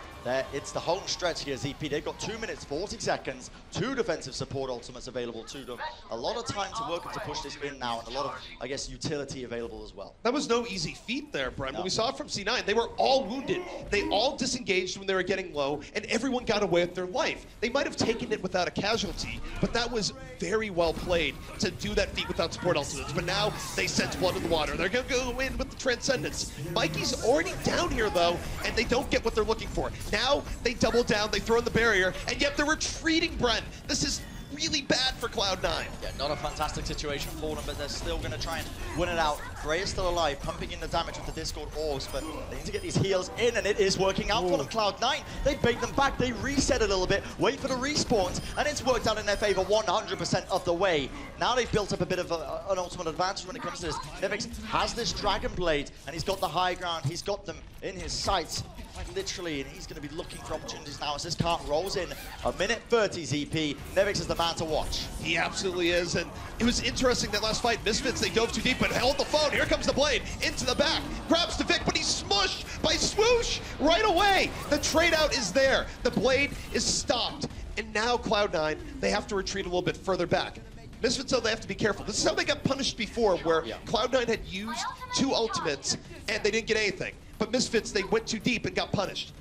it's the home stretch here, ZP. They've got 2 minutes, 40 seconds, 2 defensive support ultimates available to them. A lot of time to work and to push this in now, and a lot of, I guess, utility available as well. That was no easy feat there, Bren. No. When we saw it from C9, they were all wounded. They all disengaged when they were getting low, and everyone got away with their life. They might have taken it without a casualty, but that was very well played to do that feat without support ultimates. But now they sense blood in the water. They're going to go in with the Transcendence. Mikey's already down here, though, and they don't get what they're looking for. Now they double down, they throw in the barrier, and yet they're retreating, Bren. This is really bad for Cloud9. Yeah, not a fantastic situation for them, but they're still going to try and win it out. Gray is still alive, pumping in the damage with the Discord Orbs, but they need to get these heals in, and it is working out for them. Cloud9, they bait them back, they reset a little bit, wait for the respawns, and it's worked out in their favor 100% of the way. Now they've built up a bit of an ultimate advantage when it comes to this. Nevix has this Dragon Blade, and he's got the high ground, he's got them in his sights. Like literally, and he's going to be looking for opportunities now as this cart rolls in. 1:30 ZP. Nevix is the man to watch. He absolutely is, and it was interesting that last fight. Misfits, they dove too deep, but held the phone. Here comes the Blade into the back. Grabs the Vic, but he's smushed by Swoosh right away. The trade out is there. The Blade is stopped, and now Cloud9, they have to retreat a little bit further back. Misfits, though, they have to be careful. This is how they got punished before, where Cloud9 had used 2 ultimates, and they didn't get anything. But Misfits, they went too deep and got punished.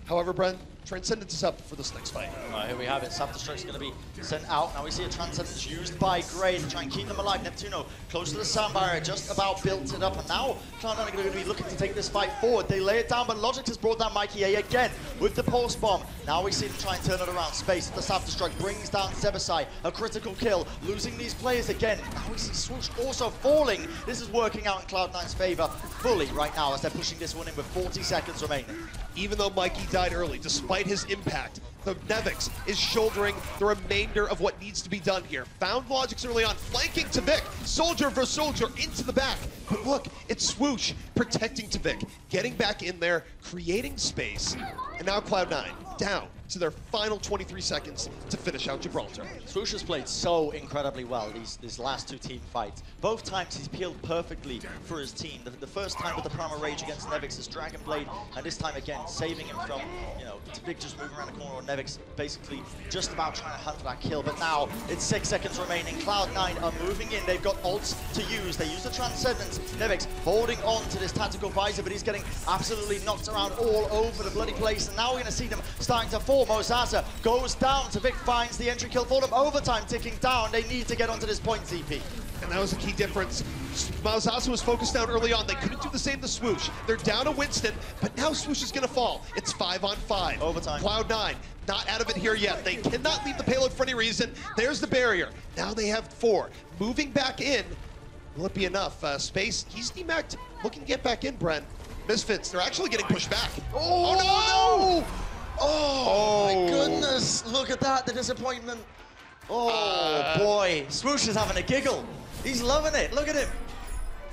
However, Bren, Transcendence is up for this next fight. All right, here we have it. Self-destruct's going to be sent out. Now we see a Transcendence used by Gray to try and keep them alive. Neptuno close to the sound barrier, just about built it up. And now Cloud9 are going to be looking to take this fight forward. They lay it down, but Logix has brought down Mikey A again with the pulse bomb. Now we see them try and turn it around. Space, the self-destruct brings down Zebasai. A critical kill, losing these players again. Now we see Swoosh also falling. This is working out in Cloud9's favor fully right now as they're pushing this one in with 40 seconds remaining. Even though Mikey died early, despite his impact, So Nevix is shouldering the remainder of what needs to be done here. Found logics early on, flanking Tvik. Soldier versus soldier into the back. But look, it's Swoosh protecting Tvik, getting back in there, creating space. And now Cloud9 down to their final 23 seconds to finish out Gibraltar. Swoosh has played so incredibly well these last two team fights. Both times he's peeled perfectly for his team. The first time with the Primal Rage against Nevix's Dragon Blade, and this time again saving him from, you know, Tvik just moving around the corner, or Nevix basically just about trying to hunt for that kill. But now it's 6 seconds remaining. Cloud9 are moving in. They've got ults to use. They use the Transcendence. Nevix holding on to this tactical visor, but he's getting absolutely knocked around all over the bloody place. And now we're going to see them starting to fall. Mozaza goes down. Tvik finds the entry kill for them. Overtime ticking down. They need to get onto this point, ZP. And that was a key difference. Mozaza was focused down early on. They couldn't do the same to Swoosh. They're down to Winston, but now Swoosh is going to fall. It's 5-on-5. Overtime. Cloud9 not out of it here yet. They cannot leave the payload for any reason. There's the barrier. Now they have 4. Moving back in. Will it be enough? Space, he's demacked. Looking to get back in, Bren. Misfits, they're actually getting pushed back. Oh no! Oh my goodness, look at that, the disappointment. Oh boy, Swoosh is having a giggle. He's loving it, look at him.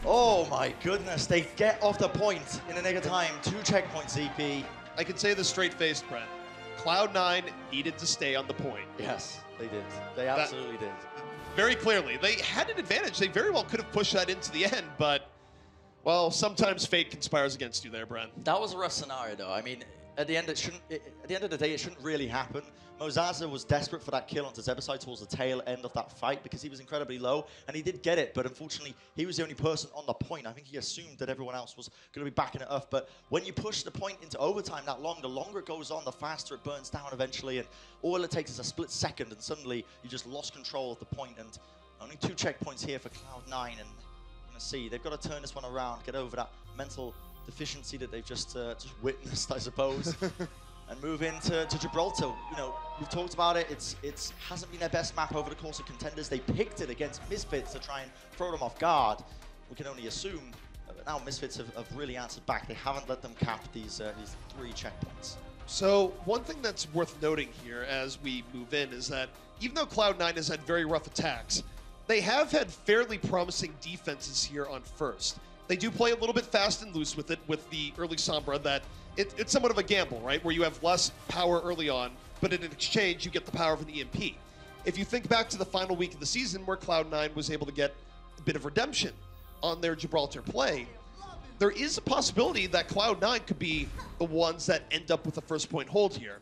Oh my goodness, they get off the point in a nick of time. 2 checkpoints, ZP. I can say this straight-faced, Bren. Cloud9 needed to stay on the point. Yes, they did. They absolutely did. Very clearly. They had an advantage. They very well could have pushed that into the end, but, well, sometimes fate conspires against you there, Bren. That was a rough scenario, though. I mean, at the end of the day, it shouldn't really happen. Mozaza was desperate for that kill onto Zebasai towards the tail end of that fight because he was incredibly low, and he did get it, but unfortunately, he was the only person on the point. I think he assumed that everyone else was going to be backing it up, but when you push the point into overtime that long, the longer it goes on, the faster it burns down eventually, and all it takes is a split second, and suddenly you just lost control of the point, and only 2 checkpoints here for Cloud9, and you're going to see, they've got to turn this one around, get over that mental deficiency that they've just witnessed, I suppose. And move into Gibraltar. You know, we've talked about it. It hasn't been their best map over the course of Contenders. They picked it against Misfits to try and throw them off guard. We can only assume. But now Misfits have really answered back. They haven't let them cap these 3 checkpoints. So one thing that's worth noting here as we move in is that even though Cloud9 has had very rough attacks, they have had fairly promising defenses here on first. They do play a little bit fast and loose with it with the early Sombra that it's somewhat of a gamble, right? Where you have less power early on, but in exchange, you get the power from the EMP. If you think back to the final week of the season where Cloud9 was able to get a bit of redemption on their Gibraltar play, there is a possibility that Cloud9 could be the ones that end up with the first point hold here.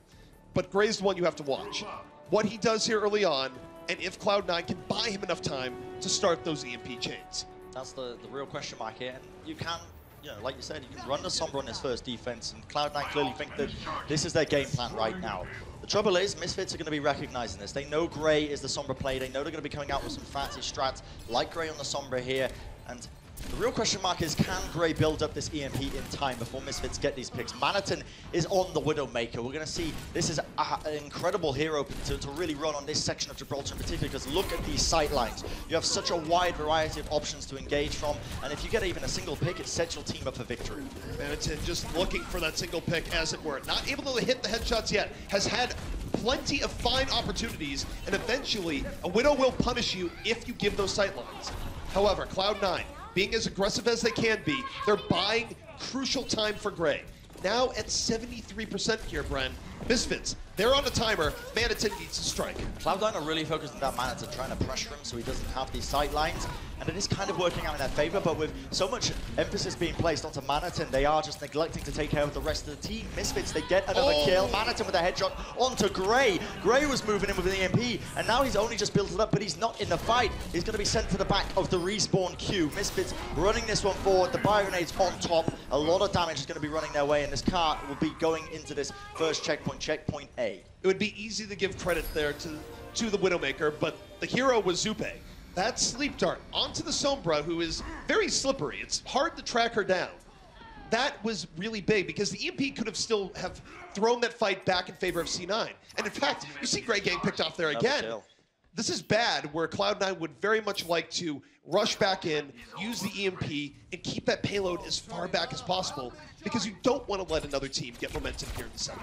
But Gray's the one you have to watch. What he does here early on, and if Cloud9 can buy him enough time to start those EMP chains. That's the real question mark here. And you can, you know, like you said, you can run the Sombra on this first defense, and Cloud9 clearly think that this is their game plan right now. The trouble is, Misfits are going to be recognizing this. They know Gray is the Sombra play. They know they're going to be coming out with some fancy strats like Gray on the Sombra here. And the real question mark is, can Gray build up this EMP in time before Misfits get these picks? Manaton is on the Widowmaker. We're going to see this is an incredible hero to really run on this section of Gibraltar in particular, because look at these sight lines. You have such a wide variety of options to engage from, and if you get even a single pick, it sets your team up for victory. Manaton just looking for that single pick, as it were. Not able to hit the headshots yet. Has had plenty of fine opportunities, and eventually a Widow will punish you if you give those sight lines. However, Cloud9, being as aggressive as they can be, they're buying crucial time for Gray. Now at 73% here, Bren. Misfits, they're on a timer. Manaton needs to strike. Cloud9 are really focused on that Manaton, trying to pressure him so he doesn't have these sight lines. And it is kind of working out in their favor, but with so much emphasis being placed onto Manaton, they are just neglecting to take care of the rest of the team. Misfits, they get another kill. Manaton with a headshot onto Gray. Gray was moving in with an EMP, and now he's only just built it up, but he's not in the fight. He's going to be sent to the back of the respawn queue. Misfits running this one forward. The bio grenades on top. A lot of damage is going to be running their way, and this car will be going into this first checkpoint, checkpoint A. It would be easy to give credit there to the Widowmaker, but the hero was Zupe. That sleep dart onto the Sombra, who is very slippery. It's hard to track her down. That was really big because the EMP could have still have thrown that fight back in favor of C9. And in fact, you see Grey Gang picked off there again. This is bad, where Cloud9 would very much like to rush back in, use the EMP, and keep that payload as far back as possible. because you don't want to let another team get momentum here in the second.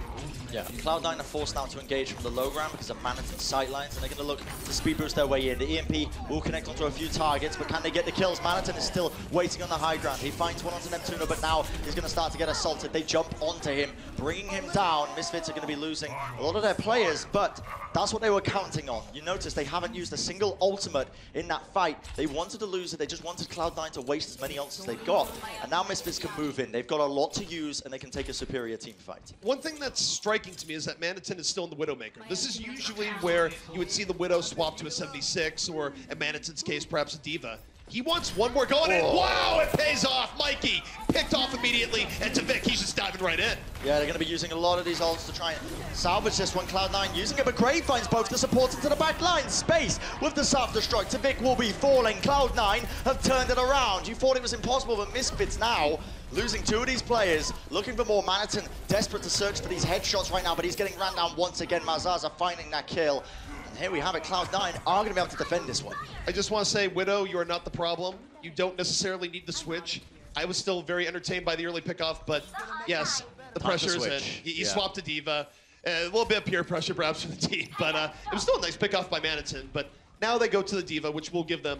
Yeah, Cloud9 are forced now to engage from the low ground because of Manatin's sightlines, and they're going to look to speed boost their way in. The EMP will connect onto a few targets, but can they get the kills? Manatin is still waiting on the high ground. He finds one onto Neptuno, but now he's going to start to get assaulted. They jump onto him, bringing him down. Misfits are going to be losing a lot of their players, but that's what they were counting on. You notice they haven't used a single ultimate in that fight. They wanted to lose it. They just wanted Cloud9 to waste as many ults as they've got. And now Misfits can move in. They've got a lot to use, and they can take a superior team fight. One thing that's striking to me is that Manatin is still in the Widowmaker. This is usually where you would see the Widow swap to a 76, or in Manatin's case, perhaps a Diva. He wants one more going in. Wow, it pays off. Mikey picked off immediately, and to Vic, he's just diving right in. Yeah, they're going to be using a lot of these ults to try and salvage this one. Cloud9 using it, but Gray finds both the supports into the back line. Space with the self-destruct. Vic will be falling. Cloud9 have turned it around. You thought it was impossible, but Misfits now losing two of these players, looking for more. Manatin desperate to search for these headshots right now, but he's getting ran down once again. Mazaza finding that kill. And here we have it. Cloud9 are going to be able to defend this one. I just want to say, Widow, you are not the problem. You don't necessarily need the switch. I was still very entertained by the early pickoff, but yes, the pressure is in. He swapped to Diva. A little bit of peer pressure perhaps for the team, but it was still a nice pickoff by Manatin. But now they go to the Diva, which will give them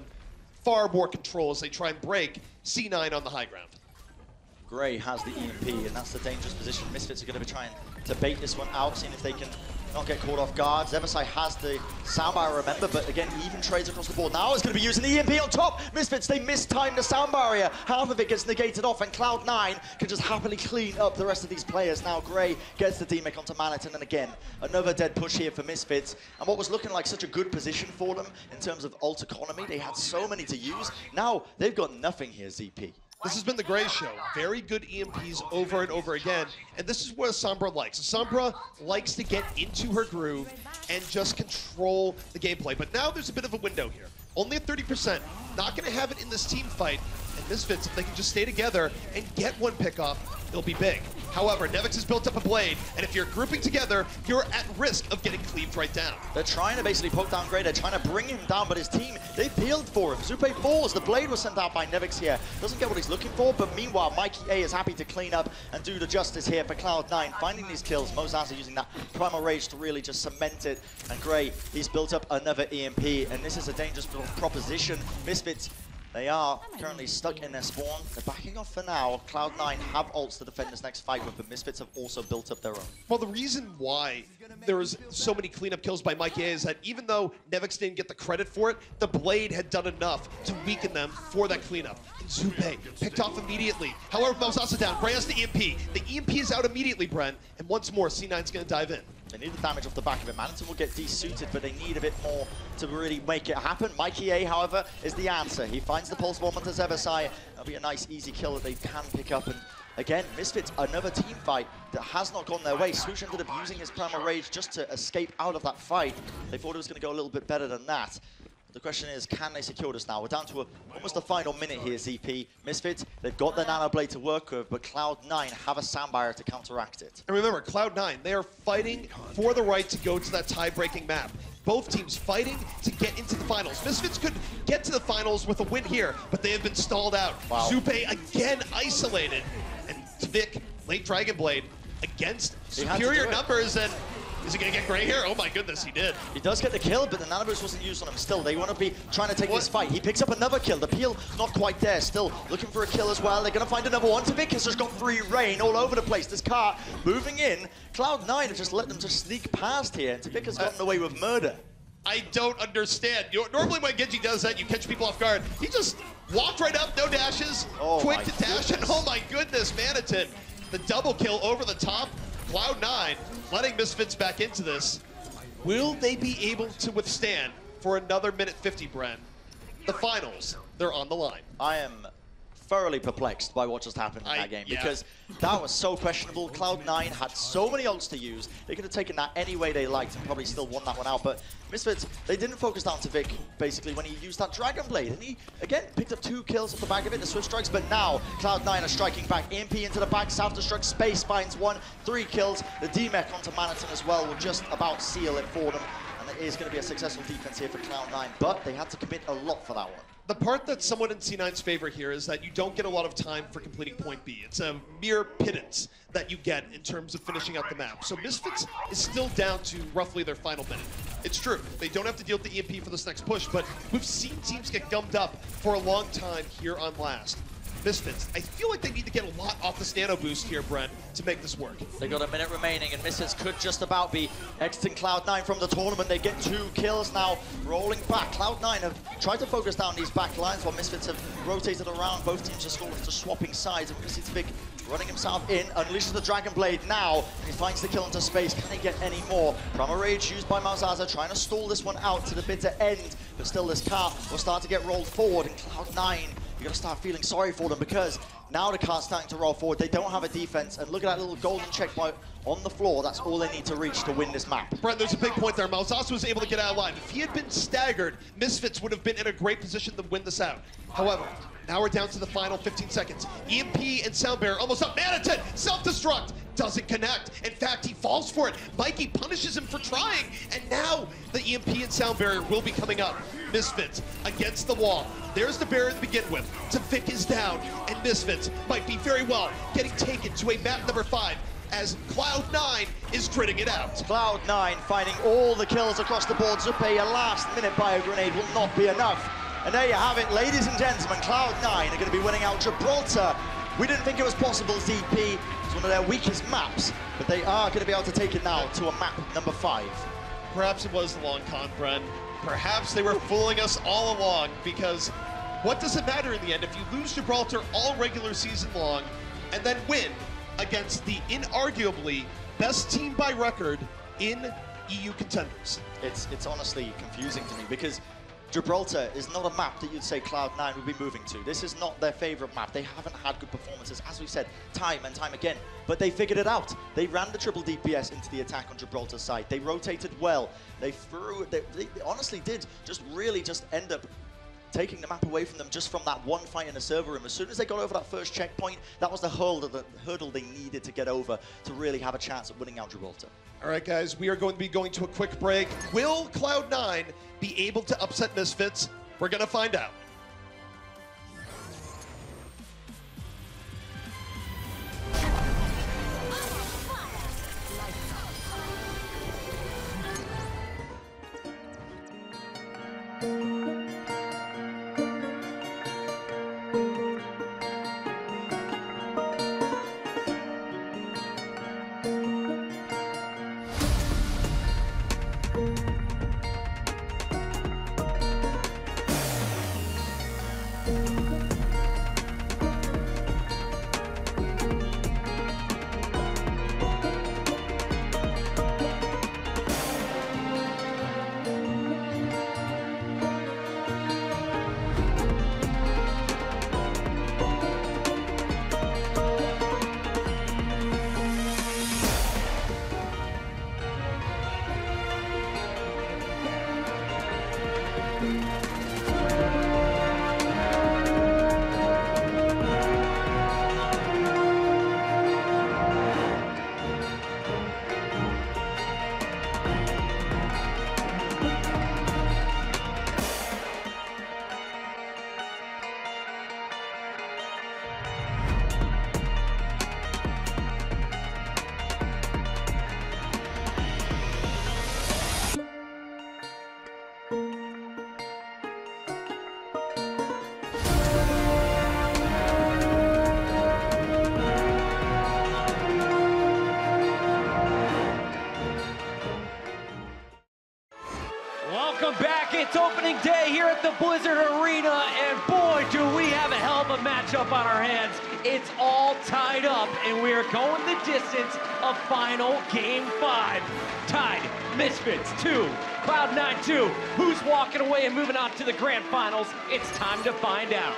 far more control as they try and break C9 on the high ground. Gray has the EMP, and that's the dangerous position. Misfits are going to be trying to bait this one out, seeing if they can not get caught off guard. Zeverside has the soundbar, remember, but again, even trades across the board. Now it's going to be using the EMP on top. Misfits, they mistimed the sound barrier. Half of it gets negated off, and Cloud9 can just happily clean up the rest of these players. Now Gray gets the DMEC onto Manatin, and again, another dead push here for Misfits. And what was looking like such a good position for them in terms of ult economy, they had so many to use. Now they've got nothing here, ZP. This has been the Gray Show. Very good EMPs over and over again. And this is what Sombra likes. Sombra likes to get into her groove and just control the gameplay. But now there's a bit of a window here. Only at 30%. Not going to have it in this team fight. And Misfits, if they can just stay together and get one pickoff, it'll be big. However, Nevix has built up a blade, and if you're grouping together, you're at risk of getting cleaved right down. They're trying to basically poke down Gray. They're trying to bring him down, but his team, they peeled for him. Zupe falls. The blade was sent out by Nevix here. Doesn't get what he's looking for, but meanwhile, Mikey A is happy to clean up and do the justice here for Cloud9. Finding these kills, Mozaza using that Primal Rage to really just cement it. And Gray, he's built up another EMP, and this is a dangerous proposition. Misfits, they are currently stuck in their spawn. They're backing off for now. Cloud9 have ults to defend this next fight with, but Misfits have also built up their own. Well, the reason why there was so many cleanup kills by Mikey A is that even though Nevix didn't get the credit for it, the Blade had done enough to weaken them for that cleanup. And Zupe picked off immediately. However, Mozaza down. Gray has the EMP. The EMP is out immediately, Bren. And once more, C9's going to dive in. They need the damage off the back of it. Manatin will get desuited, but they need a bit more to really make it happen. Mikey A, however, is the answer. He finds the pulse bomb onto Zeverside. That'll be a nice, easy kill that they can pick up. And again, Misfits, another team fight that has not gone their way. Swoosh ended up using his Primal Rage just to escape out of that fight. They thought it was going to go a little bit better than that. The question is, can they secure this now? We're down to almost the final minute here, ZP. Misfits, they've got the Nano Blade to work with, but Cloud9 have a sound barrier to counteract it. And remember, Cloud9, they are fighting for the right to go to that tie-breaking map. Both teams fighting to get into the finals. Misfits could get to the finals with a win here, but they have been stalled out. Wow. Zupe again isolated. And Vic, late Dragon Blade, against superior numbers, and is he going to get Gray here? Oh my goodness, he did. He does get the kill, but the Nano Boost wasn't used on him still. They want to be trying to take this fight. He picks up another kill. The peel not quite there. Still looking for a kill as well. They're going to find another one. Vic has just got free reign all over the place. This car moving in. Cloud9 have just let them just sneak past here. And Vic has gotten away with murder. I don't understand. Normally when Genji does that, you catch people off guard. He just walked right up, no dashes, quick to dash, and oh my goodness, Manatin. The double kill over the top. Cloud9 letting Misfits back into this. Will they be able to withstand for another minute 50, Bren? The finals, they're on the line. I am thoroughly perplexed by what just happened in that game because that was so questionable. Cloud9 had so many ults to use. They could have taken that any way they liked and probably still won that one out. But Misfits, they didn't focus down to Vic basically when he used that Dragon Blade. And he, again, picked up 2 kills off the back of it, the Swift Strikes. But now Cloud9 are striking back. EMP into the back, self-destruct, Space finds 1, 3 kills. The DMEC onto Manatin as well will just about seal it for them. And it is going to be a successful defense here for Cloud9. But they had to commit a lot for that one. The part that's somewhat in C9's favor here is that you don't get a lot of time for completing point B. It's a mere pittance that you get in terms of finishing out the map. So Misfits is still down to roughly their final minute. It's true, they don't have to deal with the EMP for this next push, but we've seen teams get gummed up for a long time here on Last. Misfits, I feel like they need to get a lot off this nano boost here, Bren, to make this work. They got a minute remaining, and Misfits could just about be exiting Cloud9 from the tournament. They get 2 kills now, rolling back. Cloud9 have tried to focus down these back lines while Misfits have rotated around. Both teams just swapping sides, and Misfits big running himself in, unleashes the Dragon Blade now. He finds the kill into space. Can he get any more? Primal Rage used by Malzaza, trying to stall this one out to the bitter end, but still this car will start to get rolled forward, and Cloud9, you gotta start feeling sorry for them, because now the car's starting to roll forward. They don't have a defense, and look at that little golden checkpoint on the floor. That's all they need to reach to win this map. Brent, there's a big point there. Malzaza was able to get out of line. If he had been staggered, Misfits would have been in a great position to win this out. However, now we're down to the final 15 seconds. EMP and Soundbearer almost up. Manitin, self-destruct, doesn't connect. In fact, he falls for it. Mikey punishes him for trying, and now the EMP and Soundbearer will be coming up. Misfits against the wall. There's the barrier to begin with. Tavik is down, and Misfits might be very well getting taken to a map number 5 as Cloud9 is gritting it out. Cloud9 finding all the kills across the board. Zupe, a last-minute bio grenade will not be enough. And there you have it, ladies and gentlemen. Cloud9 are going to be winning out Gibraltar. We didn't think it was possible, ZP. It's one of their weakest maps, but they are going to be able to take it now to a map number 5. Perhaps it was the long con, Bren. Perhaps they were fooling us all along, because what does it matter in the end if you lose Gibraltar all regular season long and then win against the inarguably best team by record in EU Contenders? It's honestly confusing to me, because Gibraltar is not a map that you'd say Cloud9 would be moving to. This is not their favorite map. They haven't had good performances, as we said, time and time again. But they figured it out. They ran the triple DPS into the attack on Gibraltar's side. They rotated well. They honestly did really just end up taking the map away from them just from that one fight in the server room. As soon as they got over that first checkpoint, that was the hurdle they needed to get over to really have a chance at winning out Gibraltar. All right, guys, we are going to be going to a quick break. Will Cloud9 be able to upset Misfits? We're going to find out. Welcome back. It's opening day here at the Blizzard Arena, and boy, do we have a hell of a matchup on our hands. It's all tied up, and we are going the distance of final Game 5. Tied, Misfits 2, Cloud9 2. Who's walking away and moving on to the Grand Finals? It's time to find out.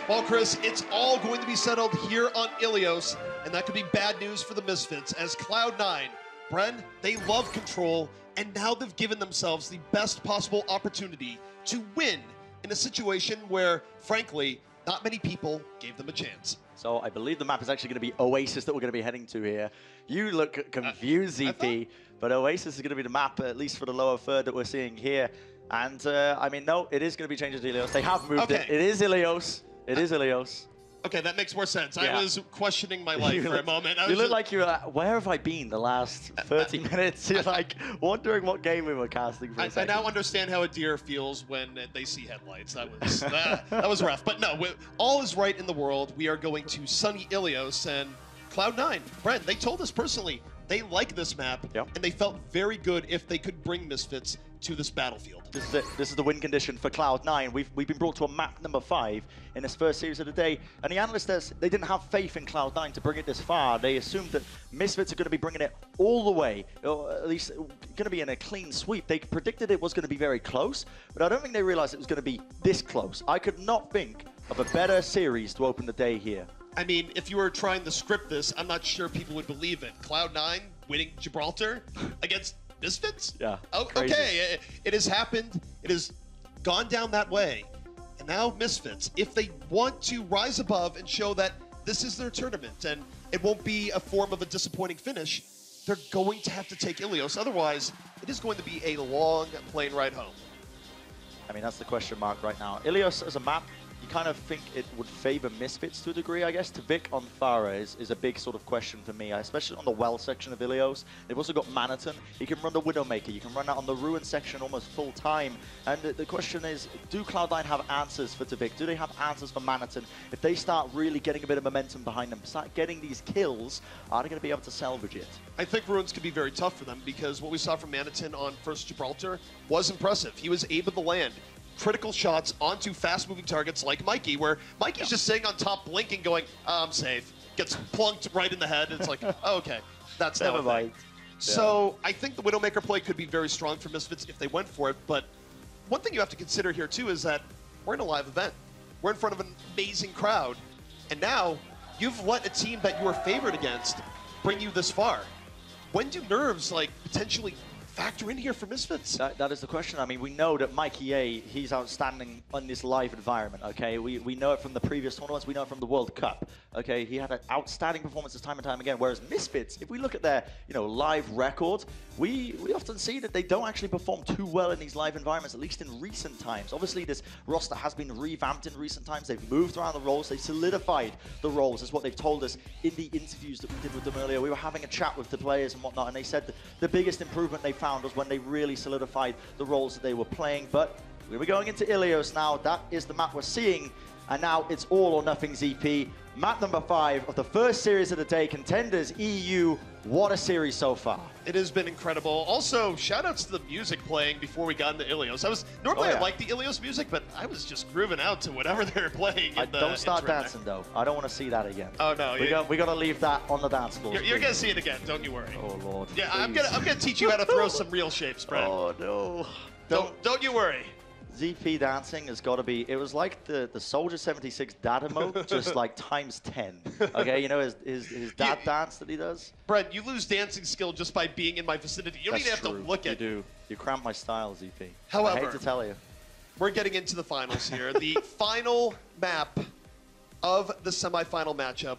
Well, Chris, it's all going to be settled here on Ilios, and that could be bad news for the Misfits, as Cloud9, Bren, they love control, and now they've given themselves the best possible opportunity to win in a situation where, frankly, not many people gave them a chance. So I believe the map is actually going to be Oasis that we're going to be heading to here. You look confused, ZP, but Oasis is going to be the map, at least for the lower third that we're seeing here. And I mean, no, it is going to be changed to Ilios. They have moved it. It is Ilios. It is Ilios. Okay, that makes more sense. Yeah. I was questioning my life for a moment. You look like you're where have I been the last 30 minutes? You're like wondering what game we were casting for a second. I now understand how a deer feels when they see headlights. That was that was rough. But no, all is right in the world. We are going to sunny Ilios and Cloud9. Bren, they told us personally they like this map, and they felt very good if they could bring Misfits to this battlefield. This is it. This is the win condition for Cloud9. We've been brought to a map number 5 in this first series of the day, and the analysts, they didn't have faith in Cloud9 to bring it this far. They assumed that Misfits are going to be bringing it all the way, or at least going to be in a clean sweep. They predicted it was going to be very close, but I don't think they realized it was going to be this close. I could not think of a better series to open the day here. I mean, if you were trying to script this, I'm not sure people would believe it. Cloud9 winning Gibraltar against Misfits? Yeah. Oh, okay, it has happened. It has gone down that way. And now Misfits, if they want to rise above and show that this is their tournament and it won't be a form of a disappointing finish, they're going to have to take Ilios. Otherwise, it is going to be a long plane ride home. I mean, that's the question mark right now. Ilios as a map, you kind of think it would favor Misfits to a degree, I guess. Tavik on Thara is a big sort of question for me, especially on the well section of Ilios. They've also got Manhattan. You can run the Widowmaker. You can run that on the Ruin section almost full time. And the question is, do Cloud9 have answers for Tavik? Do they have answers for Manhattan? If they start really getting a bit of momentum behind them, start getting these kills, are they going to be able to salvage it? I think Ruins could be very tough for them because what we saw from Manhattan on first Gibraltar was impressive. He was able to land critical shots onto fast-moving targets like Mikey, where Mikey's just sitting on top blinking going, oh, I'm safe. Gets plunked right in the head. It's like, oh, okay, that's never mind. So I think the Widowmaker play could be very strong for Misfits if they went for it, but one thing you have to consider here, too, is that we're in a live event. We're in front of an amazing crowd, and now you've let a team that you were favored against bring you this far. When do nerves, like, potentially factor in here for Misfits? That is the question. I mean, we know that Mikey A, he's outstanding on this live environment, okay? We know it from the previous tournaments. We know it from the World Cup, okay? He had an outstanding performances time and time again, whereas Misfits, if we look at their, live record, we often see that they don't actually perform too well in these live environments, at least in recent times. Obviously, this roster has been revamped in recent times. They've moved around the roles. They've solidified the roles, is what they've told us in the interviews that we did with them earlier. We were having a chat with the players and whatnot, and they said that the biggest improvement they found was when they really solidified the roles that they were playing. But we were going into Ilios now. That is the map we're seeing. And now it's all or nothing ZP. Map number 5 of the first series of the day, Contenders EU. What a series so far. It has been incredible. Also, shout-outs to the music playing before we got into Ilios. Normally I like the Ilios music, but I was just grooving out to whatever they were playing. Don't start dancing, though. I don't want to see that again. Oh, no. We got to leave that on the dance floor. You're going to see it again. Don't you worry. Oh, Lord. Yeah, I'm gonna teach you how to throw some real shapes, Bren. Oh, no. Don't you worry. ZP dancing has got to be, it was like the Soldier 76 dad emote, just like times 10. Okay, his dad dance that he does? Bren, you lose dancing skill just by being in my vicinity. You don't even have to look at you. You cramp my style, ZP. However, I hate to tell you. We're getting into the finals here. The final map of the semifinal matchup,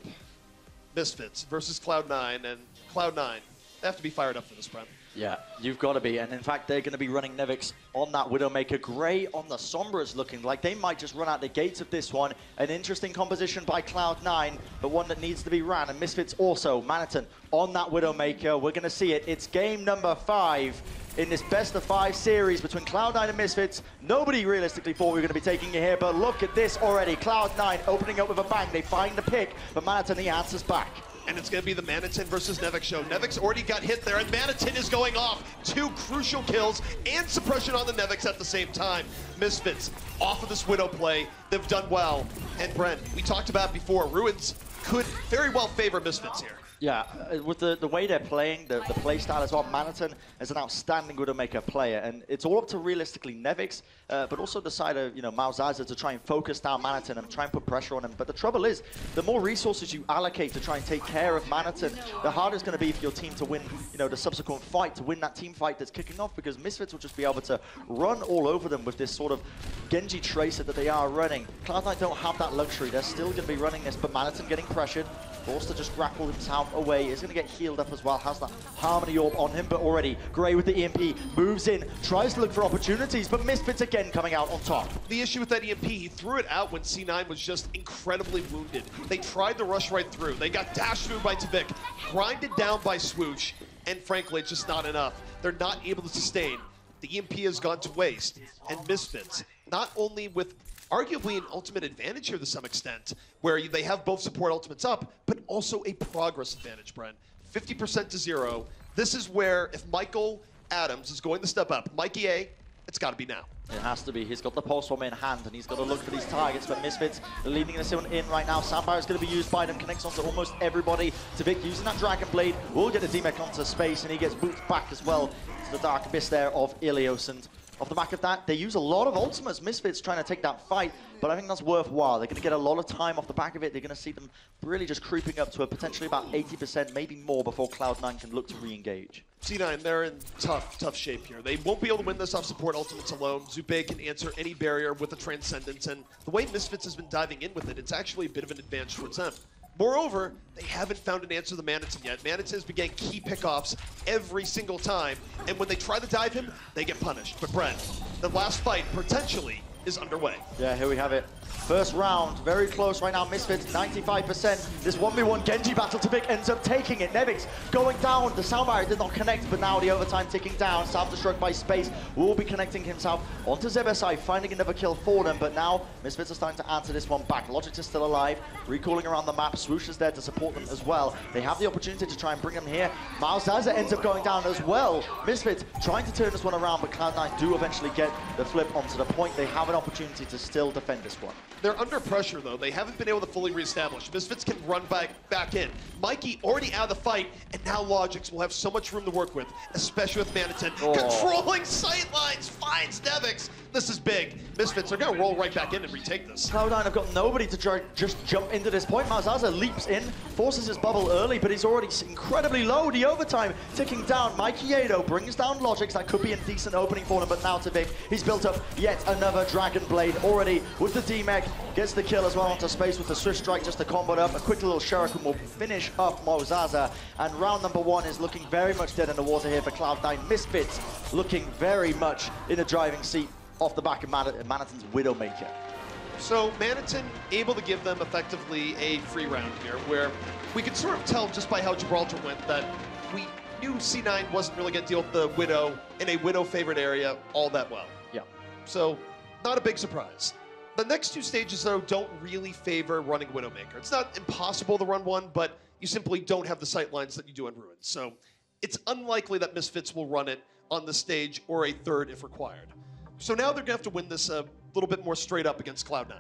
Misfits versus Cloud9, and Cloud9, they have to be fired up for this, Bren. Yeah, you've got to be. And in fact, they're going to be running Nevix on that Widowmaker. Gray on the Sombras looking like they might just run out the gates of this one. An interesting composition by Cloud9, but one that needs to be ran. And Misfits also, Manhattan on that Widowmaker. We're going to see it. It's game number 5 in this best-of-5 series between Cloud9 and Misfits. Nobody realistically thought we were going to be taking it here, but look at this already. Cloud9 opening up with a bang. They find the pick, but Manhattan, the answer's back. And it's going to be the Manhattan versus Nevix show. Nevix already got hit there, and Manhattan is going off. 2 crucial kills and suppression on the Nevix at the same time. Misfits off of this Widow play. They've done well. And Bren, we talked about before, Ruins could very well favor Misfits here. Yeah, with the way they're playing, the play style as well, Manhattan is an outstanding Widowmaker player, and it's all up to realistically Nevix, but also the side of Malzaza to try and focus down Manhattan and try and put pressure on him. But the trouble is, the more resources you allocate to try and take care of Manhattan, the harder it's going to be for your team to win, the subsequent fight, to win that team fight that's kicking off, because Misfits will just be able to run all over them with this sort of Genji Tracer that they are running. Cloud9 don't have that luxury. They're still going to be running this, but Manhattan getting pressured. Forced to just grapple himself away. Is going to get healed up as well. Has that Harmony Orb on him, but already Gray with the EMP moves in, tries to look for opportunities, but Misfits again coming out on top. The issue with that EMP, he threw it out when C9 was just incredibly wounded. They tried to rush right through. They got dashed through by Tvik, grinded down by Swoosh, and frankly, it's just not enough. They're not able to sustain. The EMP has gone to waste, and Misfits, not only with arguably an ultimate advantage here to some extent, where they have both support ultimates up, but also a progress advantage, Bren. 50% to 0. This is where, if Michael Adams is going to step up, Mikey A, it's got to be now. It has to be. He's got the pulse bomb in hand, and he's got to look for these targets, but Misfits are leading this one in right now. Sapphire is going to be used by them, connects onto almost everybody. Tvik using that Dragon Blade will get the D-Mech onto space, and he gets booted back as well to the Dark Abyss there of Ilios, and off the back of that, they use a lot of ultimates. Misfits trying to take that fight, but I think that's worthwhile. They're going to get a lot of time off the back of it. They're going to see them really just creeping up to a potentially about 80%, maybe more, before Cloud9 can look to re-engage. C9, they're in tough shape here. They won't be able to win this off support ultimates alone. Zubei can answer any barrier with a Transcendence, and the way Misfits has been diving in with it, it's actually a bit of an advantage towards them. Moreover, they haven't found an answer to the Manitin yet. Manitin has been getting key pickoffs every single time, and when they try to dive him, they get punished. But Bren, the last fight potentially is underway. Yeah, here we have it. First round, very close right now. Misfits, 95%. This 1v1 Genji battle, Tvik ends up taking it. Nevix going down. The sound barrier did not connect, but now the overtime ticking down. Self-destruct by Space will be connecting himself onto Zebesai, finding another kill for them, but now Misfits are starting to answer this one back. Logic is still alive, recalling around the map. Swoosh is there to support them as well. They have the opportunity to try and bring them here. Malzaza ends up going down as well. Misfits trying to turn this one around, but Cloud9 do eventually get the flip onto the point. They have an opportunity to still defend this one. They're under pressure, though. They haven't been able to fully reestablish. Misfits can run back in. Mikey already out of the fight, and now Logix will have so much room to work with, especially with Manitin. Controlling sightlines, finds Nevix. This is big. Misfits are going to roll right back in and retake this. Cloud9 have got nobody to try just jump into this point. Malzaza leaps in, forces his bubble early, but he's already incredibly low. The overtime ticking down. Mikey Ado brings down Logix. That could be a decent opening for him, but now to Tvik. He's built up yet another Dragon Blade already with the D-Mech. Gets the kill as well onto space with the Swift Strike just to combo it up. A quick little Shuriken will finish up Malzaza. And round number 1 is looking very much dead in the water here for Cloud9. Misfits looking very much in a driving seat off the back of Manitin's Widowmaker. So Manitin able to give them effectively a free round here, where we could sort of tell just by how Gibraltar went that we knew C9 wasn't really going to deal with the Widow in a Widow favorite area all that well. Yeah. So not a big surprise. The next two stages, though, don't really favor running Widowmaker. It's not impossible to run one, but you simply don't have the sight lines that you do in Ruins. So it's unlikely that Misfits will run it on the stage or a third if required. So now they're going to have to win this a little bit more straight up against Cloud9.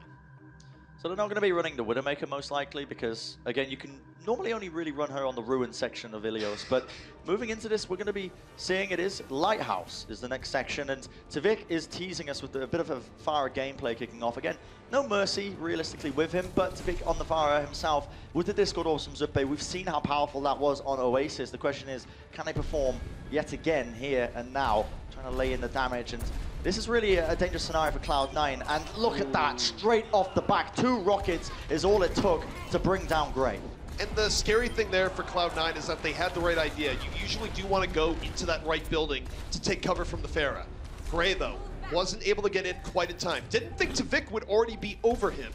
So they're not going to be running the Widowmaker most likely because, again, you can normally only really run her on the Ruin section of Ilios. But moving into this, we're going to be seeing it is Lighthouse is the next section. And Tvik is teasing us with a bit of a Pharah gameplay kicking off. Again, no mercy realistically with him, but Tvik on the Pharah himself with the Discord Awesome Zuppe. We've seen how powerful that was on Oasis. The question is, can they perform yet again here and now? Trying to lay in the damage, and this is really a dangerous scenario for Cloud9, and look at that, straight off the back. 2 rockets is all it took to bring down Gray. And the scary thing there for Cloud9 is that they had the right idea. You usually do want to go into that right building to take cover from the Pharah. Gray, though, wasn't able to get in quite in time. Didn't think Tvik would already be over him.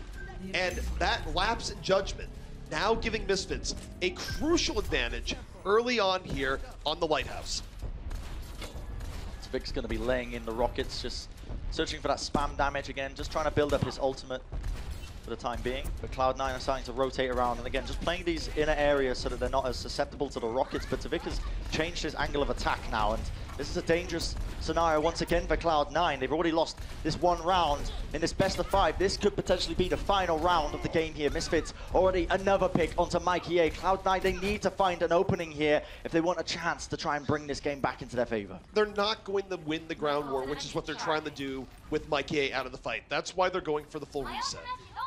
And that lapse in judgment now giving Misfits a crucial advantage early on here on the Lighthouse. Tvik's going to be laying in the rockets, just searching for that spam damage again, just trying to build up his ultimate for the time being. But Cloud9 are starting to rotate around, and again, just playing these inner areas so that they're not as susceptible to the rockets. But Tvik has changed his angle of attack now, and this is a dangerous scenario once again for Cloud9. They've already lost this one round in this best of 5. This could potentially be the final round of the game here. Misfits already another pick onto Mikey A. Cloud9, they need to find an opening here if they want a chance to try and bring this game back into their favor. They're not going to win the ground war, which is what they're trying to do with Mikey A out of the fight. That's why they're going for the full reset.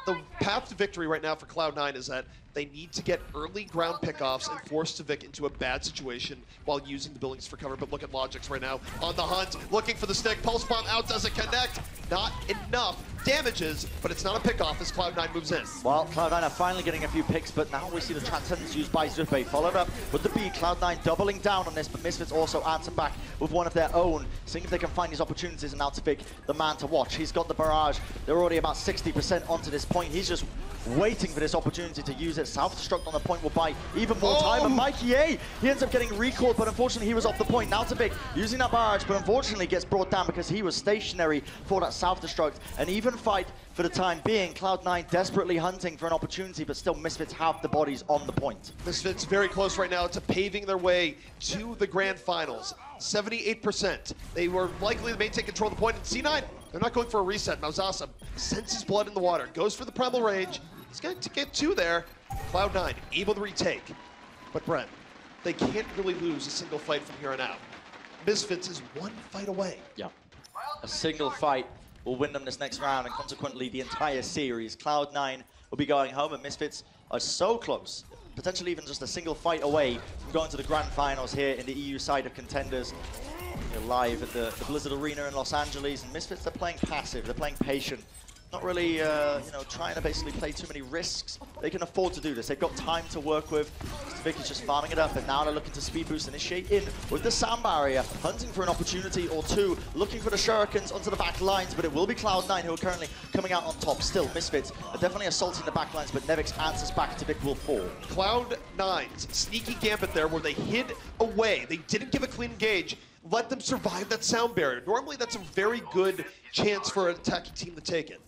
The path to victory right now for Cloud9 is that They need to get early ground pickoffs and force Civic into a bad situation while using the buildings for cover. But look at Logix right now on the hunt, looking for the stick. Pulse bomb out, doesn't connect. Not enough damages, but it's not a pickoff as Cloud9 moves in. Well, Cloud9 are finally getting a few picks, but now we see the Transcendence used by Zupe, followed up with the B. Cloud9 doubling down on this, but Misfits also answer back with one of their own, seeing if they can find these opportunities, and now Civic, the man to watch. He's got the barrage. They're already about 60% onto this point. He's just waiting for this opportunity to use it. Self-destruct on the point will buy even more time, and Mikey A, he ends up getting recalled, but unfortunately he was off the point. Now Civic using that barrage, but unfortunately gets brought down because he was stationary for that self-destruct. An even fight for the time being. Cloud9 desperately hunting for an opportunity, but still Misfits have the bodies on the point. Misfits very close right now to paving their way to the grand finals. 78%. They were likely to maintain control of the point. And C9, they're not going for a reset. Mauzasa senses blood in the water, goes for the Primal Rage. He's going to get two there. Cloud9 able to retake. But Bren, they can't really lose a single fight from here on out. Misfits is one fight away. Yeah. A single fight will win them this next round, and consequently the entire series. Cloud9 will be going home, and Misfits are so close, potentially even just a single fight away from going to the grand finals here in the EU side of Contenders. They're live at the Blizzard Arena in Los Angeles, and Misfits, they're playing passive, they're playing patient. Not really, you know, trying to basically play too many risks. They can afford to do this. They've got time to work with. Civic is just farming it up, and now they're looking to speed boost, initiate in with the sound barrier, hunting for an opportunity or two, looking for the shurikens onto the back lines, but it will be Cloud9 who are currently coming out on top. Still, Misfits are definitely assaulting the back lines, but Nevix answers back. Civic will fall. Cloud9's sneaky gambit there where they hid away. They didn't give a clean engage. Let them survive that sound barrier. Normally, that's a very good chance for an attacking team to take it.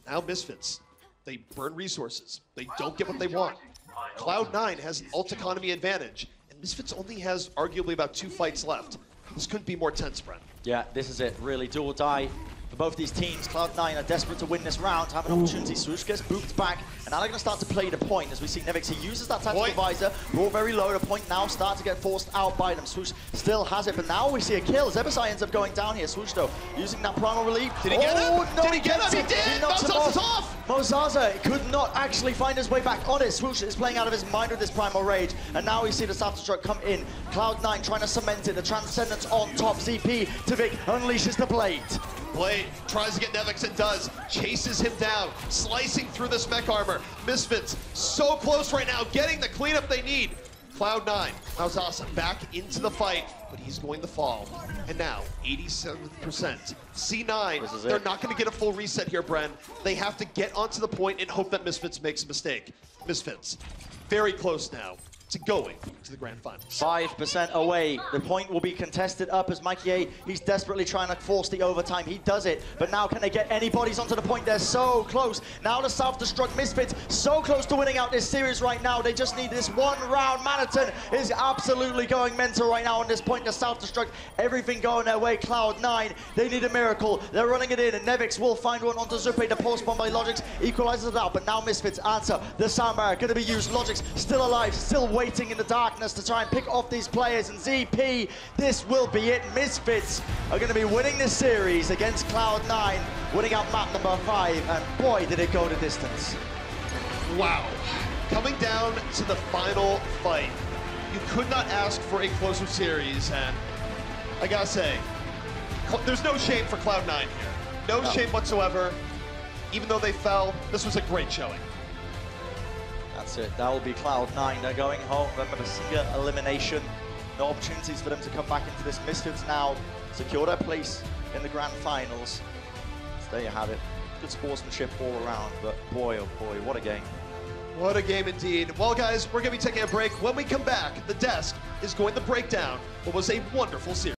Now Misfits, they burn resources. They don't get what they want. Cloud9 has an ult economy advantage, and Misfits only has arguably about 2 fights left. This couldn't be more tense, Bren. Yeah, this is it. Really do or die for both these teams. Cloud9 are desperate to win this round, have an opportunity. Swoosh gets booped back, and now they're going to start to play the point. As we see Nevix, he uses that tactical visor, raw very low. The point now starts to get forced out by them. Swoosh still has it, but now we see a kill. Zebasai ends up going down here. Swoosh, though, using that primal relief. Did he get him? No, did he get him? He did! He knocks him Mozaza's off! Mozaza could not actually find his way back on it. Swoosh is playing out of his mind with this primal rage, and now we see the self-destruct come in. Cloud9 trying to cement it. The Transcendence on top. ZP, Civic unleashes the blade. Blade tries to get Nevix and does. Chases him down, slicing through the spec armor. Misfits so close right now, getting the cleanup they need. Cloud9, Mauzasa back into the fight, but he's going to fall. And now, 87%. C9, they're not going to get a full reset here, Bren. They have to get onto the point and hope that Misfits makes a mistake. Misfits, very close now to going to the grand finals. 5% away. The point will be contested up as Mikey A, he's desperately trying to force the overtime. He does it, but now can they get any bodies onto the point? They're so close. Now the self-destruct. Misfits so close to winning out this series right now. They just need this one round. Manaton is absolutely going mental right now on this point. The self-destruct, everything going their way. Cloud9, they need a miracle. They're running it in, and Nevix will find one onto Zupe. The pulse bomb by Logix equalizes it out, but now Misfits answer. The sound barrier going to be used. Logix still alive, still waiting in the darkness to try and pick off these players, and ZP, this will be it. Misfits are going to be winning this series against Cloud9, winning out map number 5, and boy, did it go the distance. Wow. Coming down to the final fight, you could not ask for a closer series, and I gotta say, there's no shame for Cloud9 here. No shame whatsoever. Even though they fell, this was a great showing. That's it. That will be Cloud9. They're going home. Remember, single elimination. No opportunities for them to come back into this. Misfits now secure their place in the grand finals. So there you have it. Good sportsmanship all around, but boy, oh boy, what a game. What a game indeed. Well, guys, we're going to be taking a break. When we come back, the desk is going to break down what was a wonderful series.